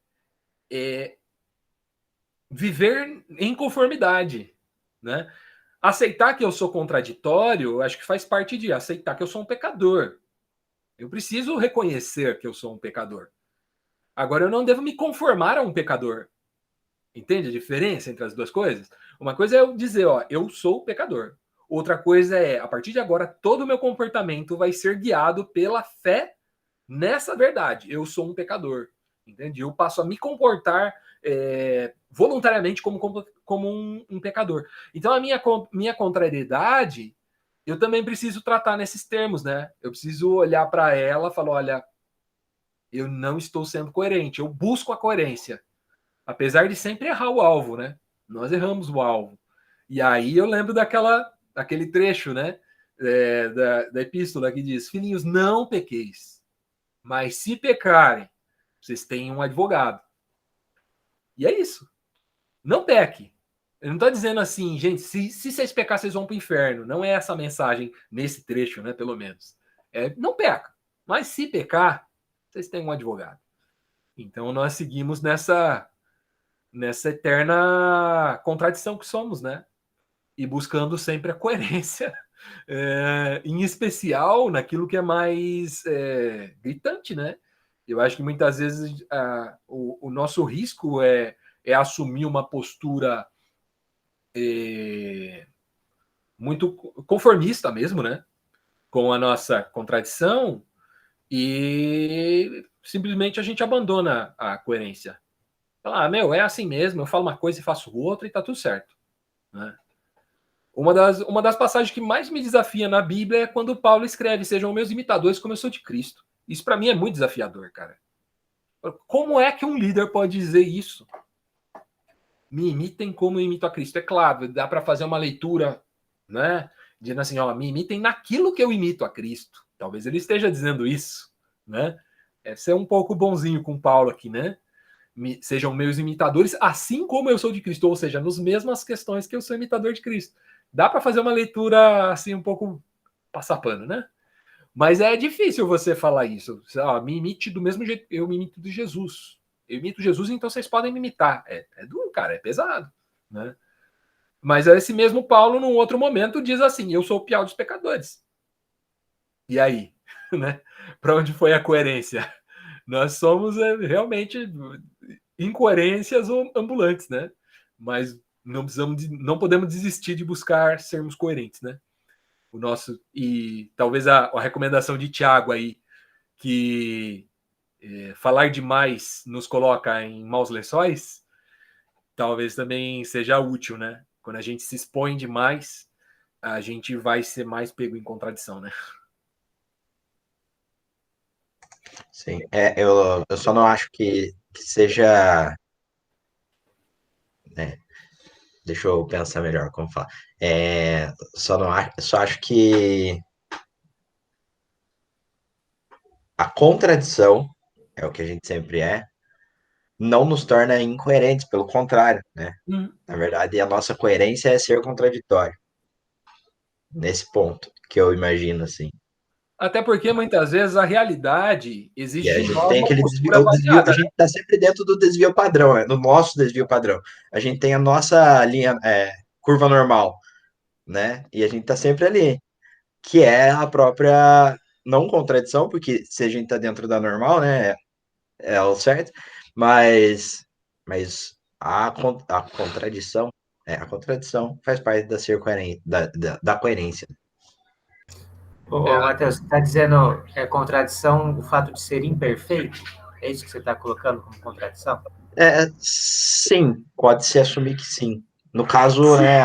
viver em conformidade, né? Aceitar que eu sou contraditório, acho que faz parte de aceitar que eu sou um pecador. Eu preciso reconhecer que eu sou um pecador. Agora, eu não devo me conformar a um pecador. Entende a diferença entre as duas coisas? Uma coisa é eu dizer, ó, eu sou pecador. Outra coisa é, a partir de agora, todo o meu comportamento vai ser guiado pela fé nessa verdade. Eu sou um pecador. Entende? Eu passo a me comportar voluntariamente como um pecador. Então, a minha contrariedade, eu também preciso tratar nesses termos, né? Eu preciso olhar para ela e falar, olha, eu não estou sendo coerente. Eu busco a coerência. Apesar de sempre errar o alvo, né? Nós erramos o alvo. E aí eu lembro daquele trecho, né? Da epístola que diz: filhinhos, não pequeis, mas se pecarem, vocês têm um advogado. E é isso. Não peque. Ele não está dizendo assim, gente, se vocês pecar, vocês vão para o inferno. Não é essa a mensagem nesse trecho, né? Pelo menos. Não peca. Mas se pecar, vocês têm um advogado. Então nós seguimos nessa eterna contradição que somos, né? E buscando sempre a coerência, em especial naquilo que é mais gritante, né? Eu acho que muitas vezes o nosso risco é assumir uma postura muito conformista mesmo, né? Com a nossa contradição e simplesmente a gente abandona a coerência. Fala, meu, é assim mesmo, eu falo uma coisa e faço outra e tá tudo certo, né? Uma das passagens que mais me desafia na Bíblia é quando Paulo escreve: sejam meus imitadores como eu sou de Cristo. Isso para mim é muito desafiador, cara. Como é que um líder pode dizer isso? Me imitem como eu imito a Cristo. É claro, dá para fazer uma leitura, né? Dizendo assim, ó, me imitem naquilo que eu imito a Cristo. Talvez ele esteja dizendo isso, né? É ser um pouco bonzinho com Paulo aqui, né? Sejam meus imitadores, assim como eu sou de Cristo, ou seja, nas mesmas questões que eu sou imitador de Cristo. Dá para fazer uma leitura assim um pouco passar pano, né? Mas é difícil você falar isso. Me imite do mesmo jeito que eu me imito de Jesus. Eu imito Jesus, então vocês podem me imitar. É duro, cara, é pesado, né? Mas esse mesmo Paulo, num outro momento, diz assim: eu sou o pior dos pecadores. E aí, né? Para onde foi a coerência? Nós somos realmente incoerências ambulantes, né? Mas não podemos desistir de buscar sermos coerentes, né? o nosso, e talvez a recomendação de Tiago aí, que falar demais nos coloca em maus lençóis, talvez também seja útil, né? Quando a gente se expõe demais, a gente vai ser mais pego em contradição, né? Sim, eu só não acho que seja, né, deixa eu pensar melhor como falar. Só acho que a contradição é o que a gente sempre não nos torna incoerentes, pelo contrário, né? Na verdade, a nossa coerência é ser contraditório. Nesse ponto, que eu imagino, assim. Até porque, muitas vezes, a realidade E exige a de gente nós tem uma aquele desvio, postura o desvio, a baseada, né? gente está sempre dentro do desvio padrão, no nosso desvio padrão. A gente tem a nossa linha, curva normal, né? E a gente está sempre ali, que é a própria, não contradição, porque se a gente está dentro da normal, né, é o certo, mas a contradição, a contradição faz parte da ser coerente, da coerência. Ô, Matheus, você está dizendo que é contradição o fato de ser imperfeito? É isso que você está colocando como contradição? Sim, pode-se assumir que sim. No caso, né,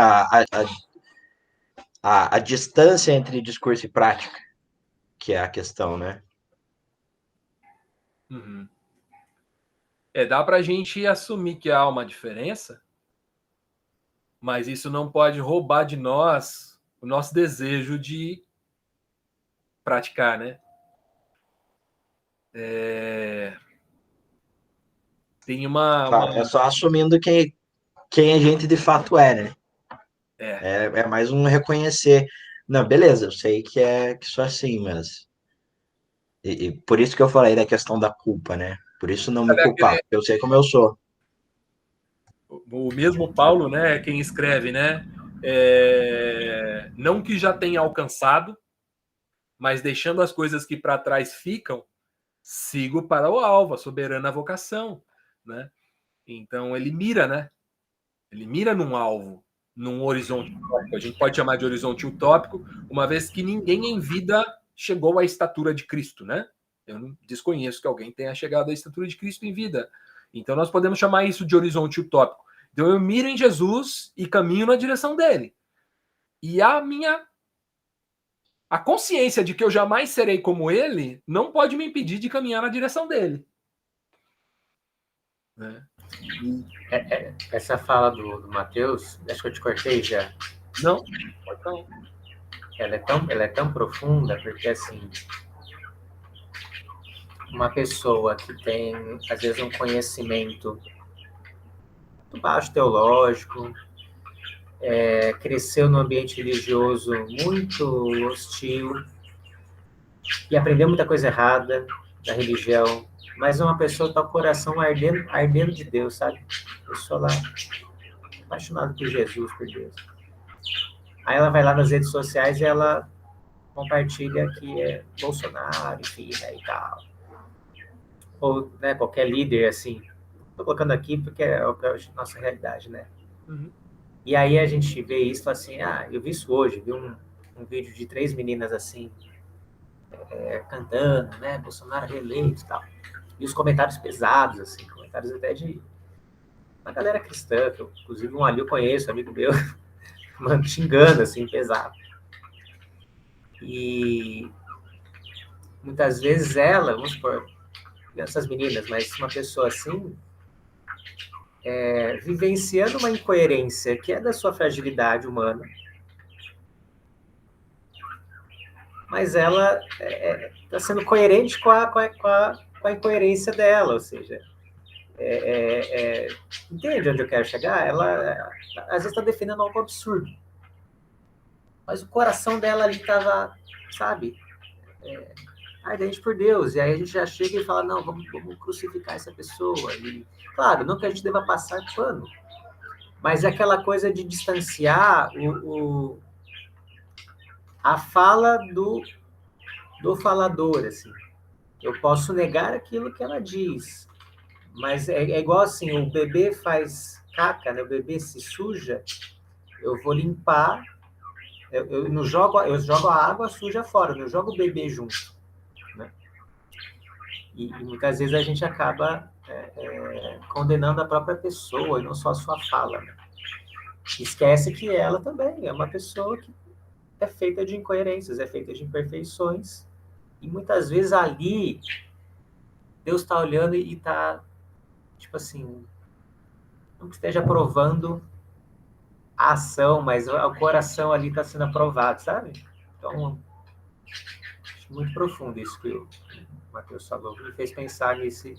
a distância entre discurso e prática, que é a questão, né? Uhum. Dá para a gente assumir que há uma diferença, mas isso não pode roubar de nós o nosso desejo de praticar, né? Tem Claro, é só assumindo quem a gente de fato né? É mais um reconhecer. Não, beleza, eu sei que sou assim, mas. E por isso que eu falei da questão da culpa, né? Por isso não me culpar, porque eu sei como eu sou. O mesmo Paulo, né, quem escreve, né? Não que já tenha alcançado, mas deixando as coisas que para trás ficam, sigo para o alvo, a soberana vocação, né? Então ele mira, né? Ele mira num alvo, num horizonte utópico. A gente pode chamar de horizonte utópico, uma vez que ninguém em vida chegou à estatura de Cristo, né? Eu não desconheço que alguém tenha chegado à estatura de Cristo em vida. Então nós podemos chamar isso de horizonte utópico. Então eu miro em Jesus e caminho na direção dele. E a consciência de que eu jamais serei como ele não pode me impedir de caminhar na direção dele. Né? Essa fala do Matheus, acho que eu te cortei já. Não, pode não. Ela é tão profunda, porque assim, uma pessoa que tem, às vezes, um conhecimento muito baixo teológico, cresceu num ambiente religioso muito hostil e aprendeu muita coisa errada da religião, mas uma pessoa tá com o coração ardendo de Deus, sabe? Pessoa lá, apaixonada por Jesus, por Deus. Aí ela vai lá nas redes sociais e ela compartilha que é Bolsonaro, enfim, né, e tal. Ou, né, qualquer líder, assim. Estou colocando aqui porque é a nossa realidade, né? Uhum. E aí a gente vê isso e fala assim, eu vi isso hoje, vi um vídeo de 3 meninas assim, cantando, né, Bolsonaro reeleito e tal. E os comentários pesados, assim, comentários até de uma galera cristã, que eu, inclusive um ali eu conheço, amigo meu, mano, xingando, assim, pesado. E muitas vezes ela, vamos supor, essas meninas, mas uma pessoa assim, vivenciando uma incoerência que é da sua fragilidade humana, mas ela está sendo coerente com a incoerência dela, ou seja, entende onde eu quero chegar? Ela, às vezes, está defendendo algo absurdo, mas o coração dela ali estava, sabe, ardente por Deus, e aí a gente já chega e fala, não, vamos crucificar essa pessoa, e, claro, não que a gente deva passar pano, mas é aquela coisa de distanciar a fala do falador, assim. Eu posso negar aquilo que ela diz, mas é igual assim, o bebê faz caca, né? O bebê se suja, eu vou limpar eu não jogo, eu jogo a água suja fora, eu não jogo o bebê junto, né? E muitas vezes a gente acaba condenando a própria pessoa e não só a sua fala, né? Esquece que ela também é uma pessoa que é feita de incoerências, é feita de imperfeições, e muitas vezes ali Deus está olhando e está, tipo assim, não que esteja aprovando a ação, mas o coração ali está sendo aprovado, sabe? Então, acho muito profundo isso que o Matheus falou, me fez pensar nesse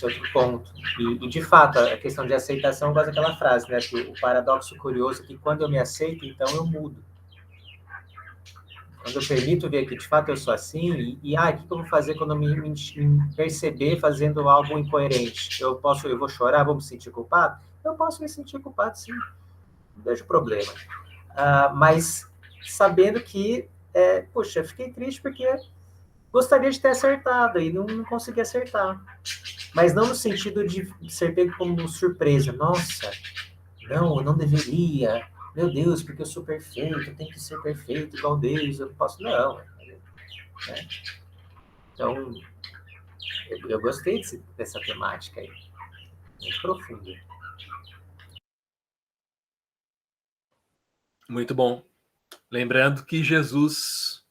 outro ponto. E, de fato, a questão de aceitação, eu gosto daquela frase, né? Que o paradoxo curioso é que quando eu me aceito, então eu mudo. Quando eu permito ver que, de fato, eu sou assim, o que eu vou fazer quando eu me perceber fazendo algo incoerente? Eu vou chorar, vou me sentir culpado? Eu posso me sentir culpado, sim. Não vejo problema. Mas sabendo que, puxa, eu fiquei triste porque gostaria de ter acertado e não consegui acertar. Mas não no sentido de ser pego como surpresa. Nossa, não, eu não deveria. Meu Deus, porque eu sou perfeito, eu tenho que ser perfeito igual Deus, eu não posso. Não. Né? Então, eu gostei dessa temática aí. Muito profunda. Muito bom. Lembrando que Jesus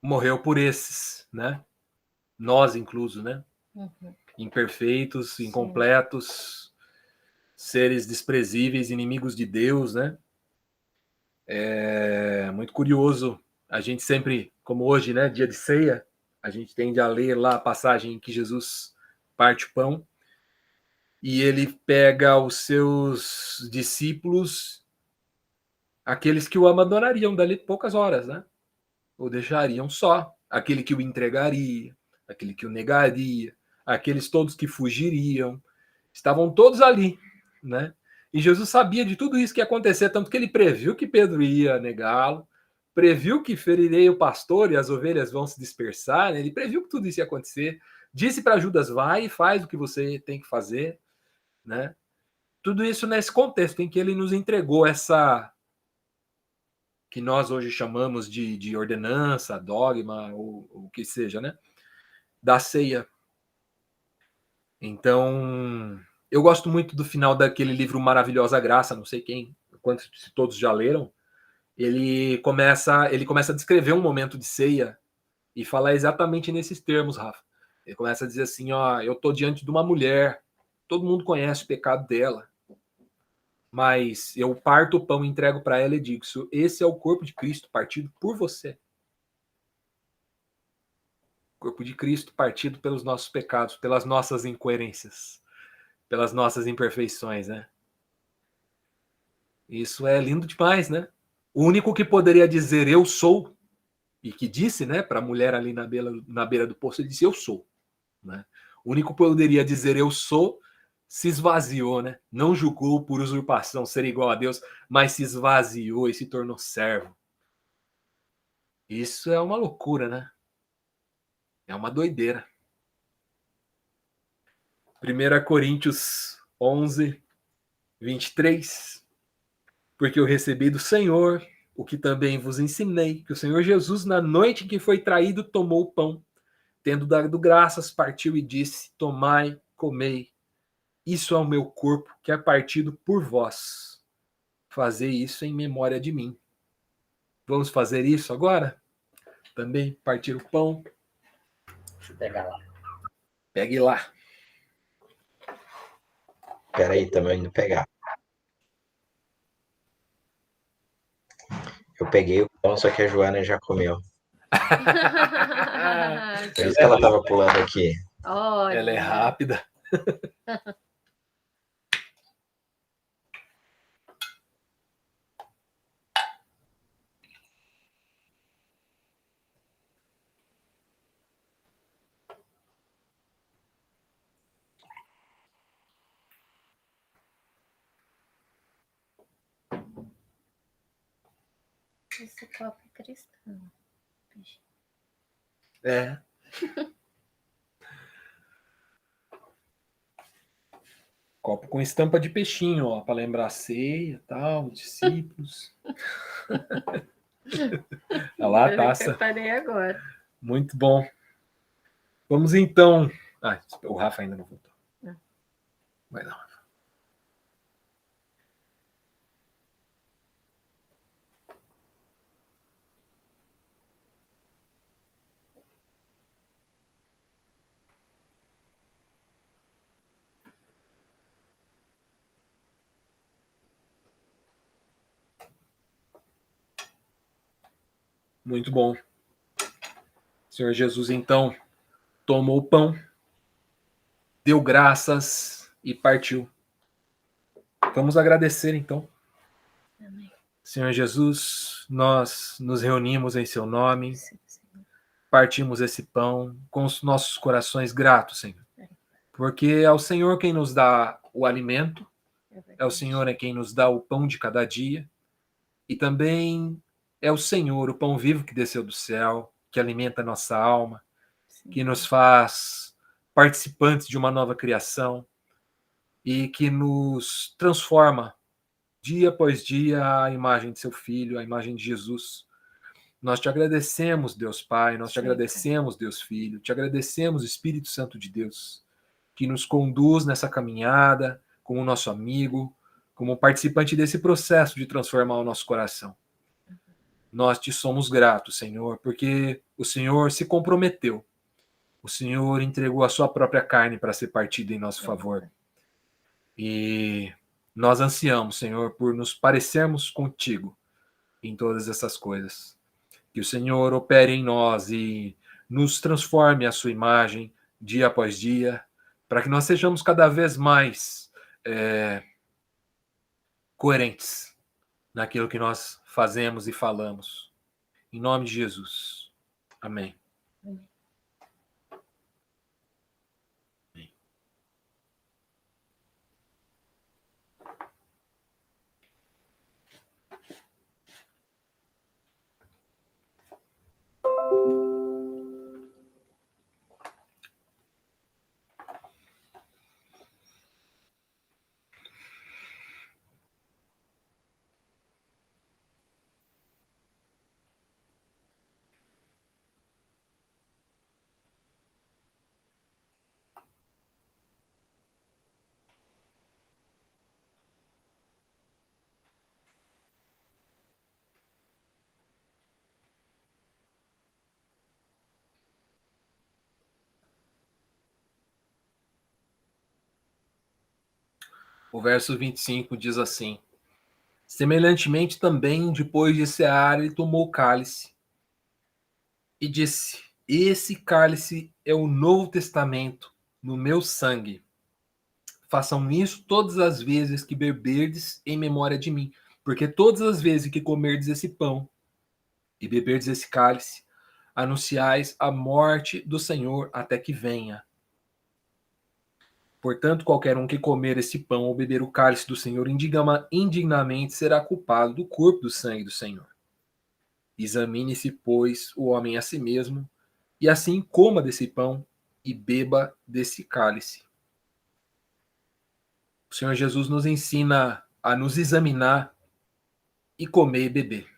morreu por esses, né? Nós incluso, né? Uhum. Imperfeitos, Sim. incompletos, seres desprezíveis, inimigos de Deus, né? É muito curioso. A gente sempre, como hoje, né? Dia de ceia, a gente tende a ler lá a passagem em que Jesus parte o pão e ele pega os seus discípulos, aqueles que o abandonariam dali poucas horas, né? O deixariam só, aquele que o entregaria, aquele que o negaria, aqueles todos que fugiriam, estavam todos ali, né? E Jesus sabia de tudo isso que ia acontecer, tanto que ele previu que Pedro ia negá-lo, previu que ferirei o pastor e as ovelhas vão se dispersar, né? Ele previu que tudo isso ia acontecer, disse para Judas, vai e faz o que você tem que fazer, né? Tudo isso nesse contexto em que ele nos entregou essa que nós hoje chamamos de ordenança, dogma, ou o que seja, né? Da ceia. Então, eu gosto muito do final daquele livro Maravilhosa Graça, não sei quantos se todos já leram. Ele começa a descrever um momento de ceia e falar exatamente nesses termos, Rafa. Ele começa a dizer assim, ó, eu tô diante de uma mulher, todo mundo conhece o pecado dela, mas eu parto o pão, entrego para ela e digo, esse é o corpo de Cristo partido por você. Corpo de Cristo partido pelos nossos pecados, pelas nossas incoerências, pelas nossas imperfeições, né? Isso é lindo demais, né? O único que poderia dizer eu sou, e que disse, né, para a mulher ali na beira do poço, ele disse eu sou, né? O único que poderia dizer eu sou se esvaziou, né? Não julgou por usurpação ser igual a Deus, mas se esvaziou e se tornou servo. Isso é uma loucura, né? É uma doideira. 1 Coríntios 11, 23. Porque eu recebi do Senhor o que também vos ensinei, que o Senhor Jesus, na noite em que foi traído, tomou o pão, tendo dado graças, partiu e disse, tomai, comei, isso é o meu corpo, que é partido por vós. Fazei isso em memória de mim. Vamos fazer isso agora? Também partir o pão. Deixa eu pegar lá. Pegue lá. Peraí, também indo pegar. Eu peguei o pão, só que a Joana já comeu. Por isso que ela tava pulando aqui. Olha. Ela é rápida. Esse copo é cristão. É. Copo com estampa de peixinho, ó, para lembrar a ceia e tal, discípulos. Olha lá a Eu taça. preparei agora. Muito bom. Vamos então. Ah, o Rafa ainda não voltou. Não. Vai não, Rafa. Muito bom. O Senhor Jesus, então, tomou o pão, deu graças e partiu. Vamos agradecer, então. Amém. Senhor Jesus, nós nos reunimos em seu nome, Sim, Senhor. partimos esse pão com os nossos corações gratos, Senhor. Porque é o Senhor quem nos dá o alimento, é o Senhor quem nos dá o pão de cada dia, e também é o Senhor, o pão vivo que desceu do céu, que alimenta a nossa alma, que nos faz participantes de uma nova criação e que nos transforma dia após dia à imagem de seu Filho, à imagem de Jesus. Nós te agradecemos, Deus Pai, nós te agradecemos, Deus Filho, te agradecemos, Espírito Santo de Deus, que nos conduz nessa caminhada como nosso amigo, como participante desse processo de transformar o nosso coração. Nós te somos gratos, Senhor, porque o Senhor se comprometeu. O Senhor entregou a sua própria carne para ser partida em nosso favor. E nós ansiamos, Senhor, por nos parecermos contigo em todas essas coisas. Que o Senhor opere em nós e nos transforme à sua imagem dia após dia, para que nós sejamos cada vez mais coerentes naquilo que nós fazemos e falamos. Em nome de Jesus. Amém. Amém. O verso 25 diz assim: semelhantemente também, depois de cear, ele tomou o cálice e disse: esse cálice é o Novo Testamento no meu sangue. Façam isso todas as vezes que beberdes em memória de mim. Porque todas as vezes que comerdes esse pão e beberdes esse cálice, anunciais a morte do Senhor até que venha. Portanto, qualquer um que comer esse pão ou beber o cálice do Senhor indignamente será culpado do corpo do sangue do Senhor. Examine-se, pois, o homem a si mesmo, e assim coma desse pão e beba desse cálice. O Senhor Jesus nos ensina a nos examinar e comer e beber.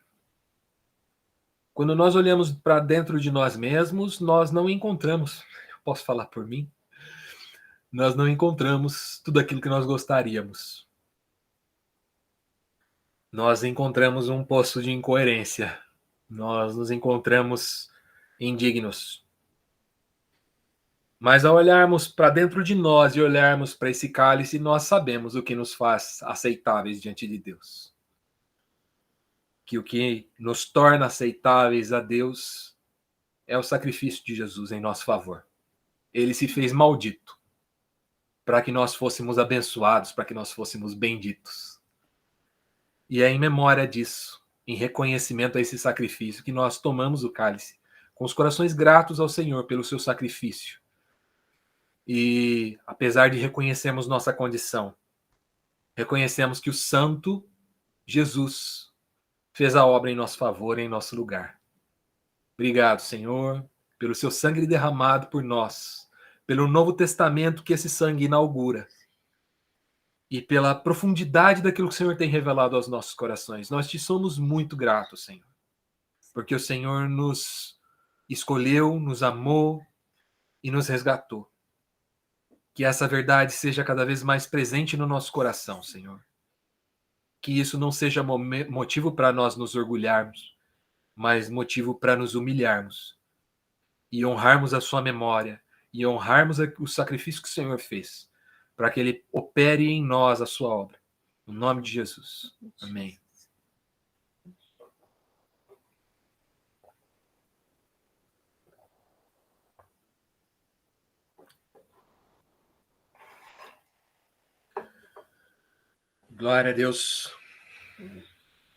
Quando nós olhamos para dentro de nós mesmos, nós não encontramos, posso falar por mim, nós não encontramos tudo aquilo que nós gostaríamos. Nós encontramos um poço de incoerência. Nós nos encontramos indignos. Mas ao olharmos para dentro de nós e olharmos para esse cálice, nós sabemos o que nos faz aceitáveis diante de Deus. Que o que nos torna aceitáveis a Deus é o sacrifício de Jesus em nosso favor. Ele se fez maldito para que nós fôssemos abençoados, para que nós fôssemos benditos. E é em memória disso, em reconhecimento a esse sacrifício, que nós tomamos o cálice, com os corações gratos ao Senhor pelo seu sacrifício. E, apesar de reconhecermos nossa condição, reconhecemos que o Santo Jesus fez a obra em nosso favor, em nosso lugar. Obrigado, Senhor, pelo seu sangue derramado por nós, pelo Novo Testamento que esse sangue inaugura. e pela profundidade daquilo que o Senhor tem revelado aos nossos corações. Nós te somos muito gratos, Senhor, porque o Senhor nos escolheu, nos amou e nos resgatou. Que essa verdade seja cada vez mais presente no nosso coração, Senhor. Que isso não seja motivo para nós nos orgulharmos, mas motivo para nos humilharmos e honrarmos a sua memória e honrarmos o sacrifício que o Senhor fez, para que ele opere em nós a sua obra. No nome de Jesus. Amém. Glória a Deus.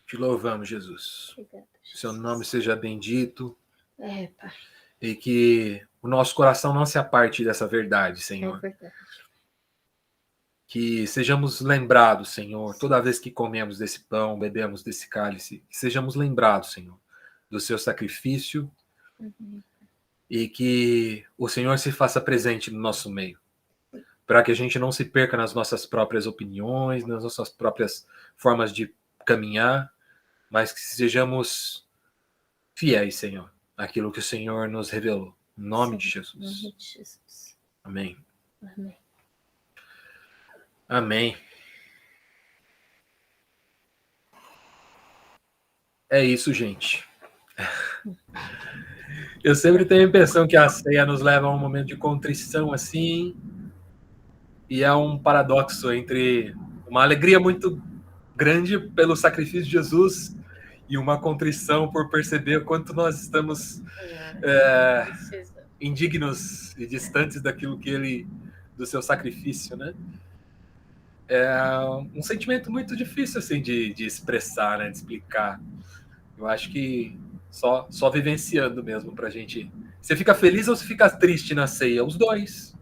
Te louvamos, Jesus. Obrigada, Jesus. Seu nome seja bendito Pai. e que o nosso coração não se aparte dessa verdade, Senhor. É verdade. Que sejamos lembrados, Senhor, toda vez que comemos desse pão, bebemos desse cálice, que sejamos lembrados, Senhor, do seu sacrifício e que o Senhor se faça presente no nosso meio, para que a gente não se perca nas nossas próprias opiniões, nas nossas próprias formas de caminhar, mas que sejamos fiéis, Senhor, àquilo que o Senhor nos revelou. Em nome de Jesus. Em nome de Jesus. Amém. Amém. Amém. É isso, gente. Eu sempre tenho a impressão que a ceia nos leva a um momento de contrição assim, e é um paradoxo entre uma alegria muito grande pelo sacrifício de Jesus e uma contrição por perceber o quanto nós estamos indignos e distantes daquilo que ele, do seu sacrifício, né? É um sentimento muito difícil assim de expressar, né, de explicar. Eu acho que só vivenciando mesmo pra gente. Você fica feliz ou você fica triste na ceia? Os dois.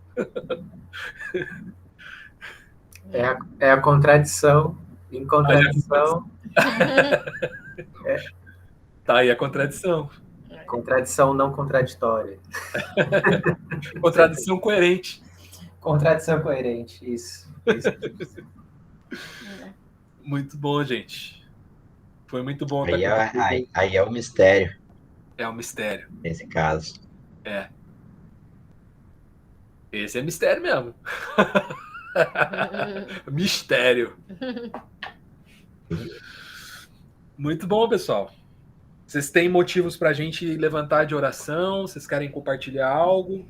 É a contradição, em contradição. Tá aí a contradição. Contradição não contraditória. Contradição coerente. Contradição coerente, isso. Muito bom, gente. Foi muito bom. Aí é o mistério. É um mistério. Nesse caso. É. Esse é mistério mesmo. Mistério. Muito bom, pessoal. Vocês têm motivos para a gente levantar de oração? Vocês querem compartilhar algo?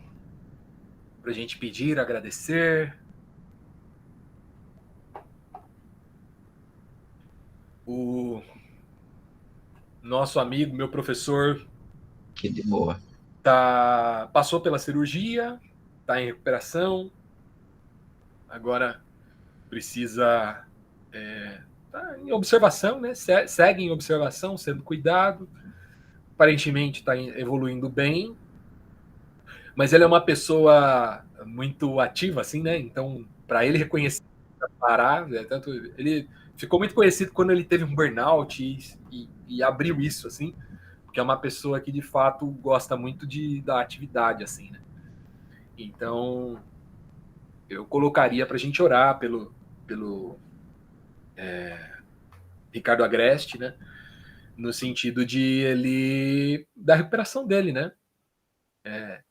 Para a gente pedir, agradecer? O nosso amigo, meu professor, Que de boa. passou pela cirurgia, está em recuperação, agora precisa tá em observação, né? Segue em observação, sendo cuidado. Aparentemente está evoluindo bem, mas ele é uma pessoa muito ativa, assim, né? Então, para ele reconhecer, parar, tanto ele ficou muito conhecido quando ele teve um burnout e abriu isso, assim, porque é uma pessoa que de fato gosta muito da atividade, assim, né? Então, eu colocaria para a gente orar pelo Ricardo Agreste, né? No sentido de ele da recuperação dele, né?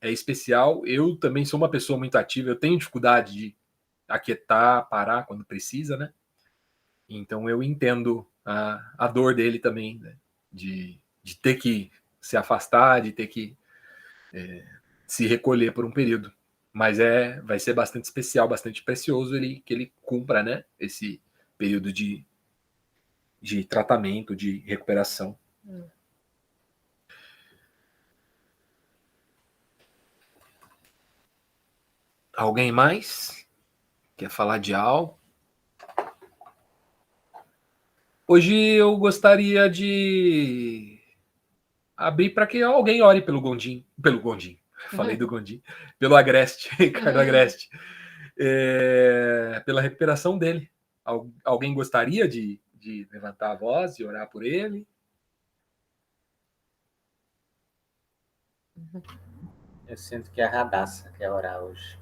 É especial. Eu também sou uma pessoa muito ativa. Eu tenho dificuldade de aquietar, parar quando precisa, né? Então eu entendo a dor dele também, né? De ter que se afastar, de ter que se recolher por um período. Mas vai ser bastante especial, bastante precioso que ele cumpra, né? Esse período de tratamento, de recuperação. Alguém mais quer falar de algo? Hoje eu gostaria de abrir para que alguém ore pelo Gondim. Falei do Gondim. Pelo Agreste, Ricardo Agreste. Pela recuperação dele. Alguém gostaria de levantar a voz e orar por ele? Eu sinto que a Radassa quer orar hoje.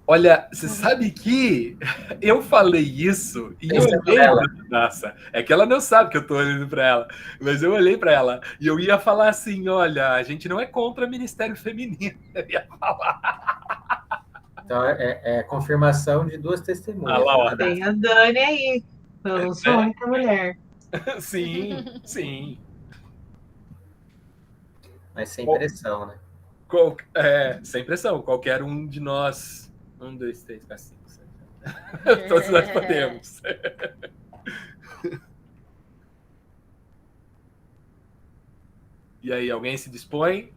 Olha, você sabe que eu falei isso e eu Pensando olhei nela. pra Nossa, é que ela não sabe que eu tô olhando pra ela, mas eu olhei pra ela e eu ia falar assim, olha, a gente não é contra Ministério Feminino. Eu ia falar. Então, é confirmação de duas testemunhas. Ah lá, ó. Né? Tem a Dani aí. Eu não sou a única mulher. Sim, sim. Mas sem pressão, né? Sem pressão, qualquer um de nós. 1, 2, 3, 4, 5, 6. Todos nós podemos. E aí, alguém se dispõe?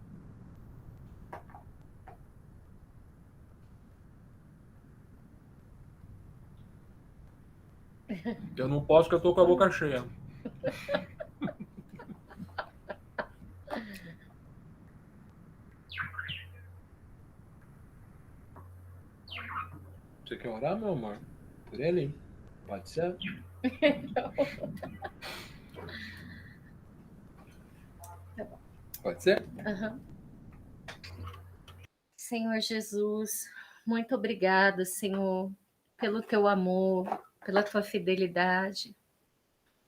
Eu não posso, porque eu tô com a boca cheia. Você quer orar, meu amor? Por ele? Pode ser? Pode ser? Uhum. Senhor Jesus, muito obrigada, Senhor, pelo teu amor, pela tua fidelidade.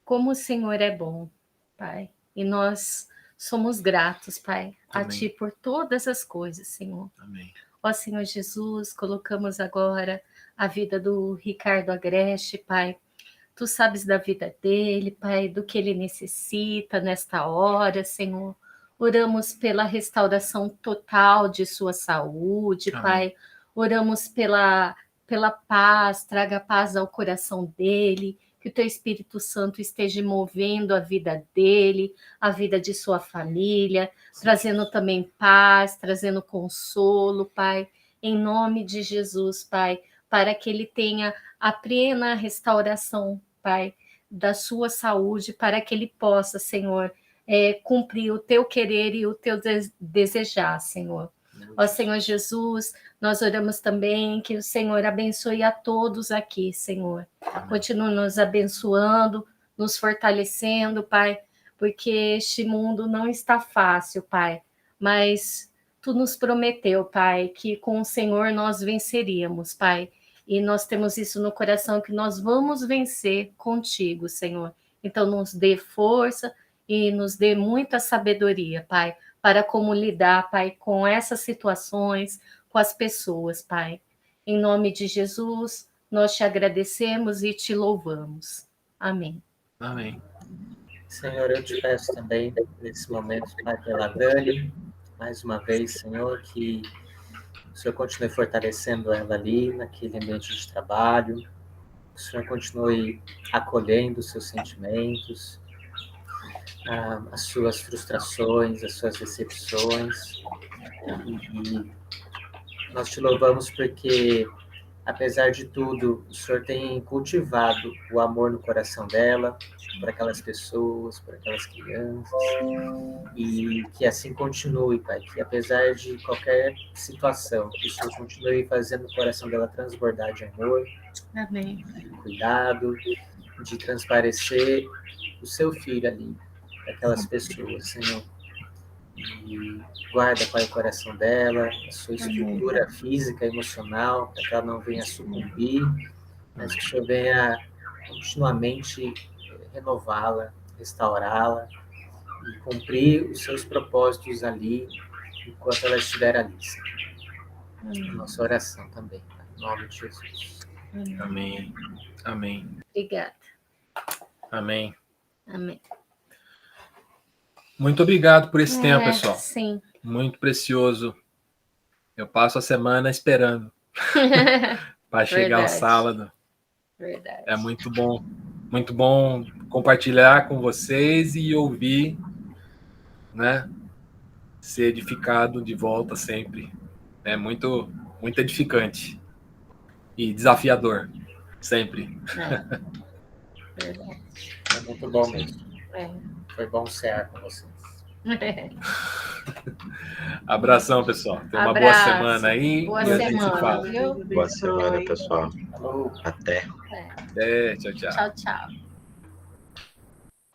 Como o Senhor é bom, Pai. E nós somos gratos, Pai, a Amém. Ti por todas as coisas, Senhor. Amém. Ó Senhor Jesus, colocamos agora a vida do Ricardo Agreste, Pai. Tu sabes da vida dele, Pai, do que ele necessita nesta hora, Senhor. Oramos pela restauração total de sua saúde, Amém. Pai. Oramos pela paz, traga paz ao coração dele, que o teu Espírito Santo esteja movendo a vida dele, a vida de sua família, trazendo também paz, trazendo consolo, Pai, em nome de Jesus, Pai, para que ele tenha a plena restauração, Pai, da sua saúde, para que ele possa, Senhor, cumprir o teu querer e o teu desejar, Senhor. Ó Senhor Jesus, nós oramos também que o Senhor abençoe a todos aqui, Senhor. Continue nos abençoando, nos fortalecendo, Pai, porque este mundo não está fácil, Pai, mas Tu nos prometeu, Pai, que com o Senhor nós venceríamos, Pai, e nós temos isso no coração, que nós vamos vencer contigo, Senhor. Então nos dê força e nos dê muita sabedoria, Pai, para como lidar, Pai, com essas situações, com as pessoas, Pai. Em nome de Jesus, nós te agradecemos e te louvamos. Amém. Amém. Senhor, eu te peço também, nesse momento, Pai, pela Dani, mais uma vez, Senhor, que o Senhor continue fortalecendo ela ali, naquele ambiente de trabalho, que o Senhor continue acolhendo os seus sentimentos, as suas frustrações, as suas decepções, e nós te louvamos porque, apesar de tudo, o Senhor tem cultivado o amor no coração dela, por aquelas pessoas, por aquelas crianças, e que assim continue, Pai, que apesar de qualquer situação, que o Senhor continue fazendo o coração dela transbordar de amor, Amém. de cuidado, de transparecer o seu filho ali, aquelas pessoas, Senhor. E guarda, Pai, o coração dela, a sua estrutura física, emocional, para que ela não venha sucumbir, mas que o Senhor venha continuamente renová-la, restaurá-la e cumprir os seus propósitos ali, enquanto ela estiver ali. Senhor. Nossa oração também, Pai, em nome de Jesus. Amém. Amém. Obrigada. Amém. Amém. Muito obrigado por esse tempo, pessoal. Sim. Muito precioso. Eu passo a semana esperando para chegar ao sábado. Verdade. É muito bom compartilhar com vocês e ouvir, né? Ser edificado de volta sempre. É muito edificante e desafiador, sempre. Verdade. É muito bom mesmo. É. Foi bom cear com vocês. Abração, pessoal. Tenha uma boa semana aí. Boa e a gente se semana, fala. viu? Boa semana, pessoal. Falou. Até. Tchau, tchau. Tchau, tchau.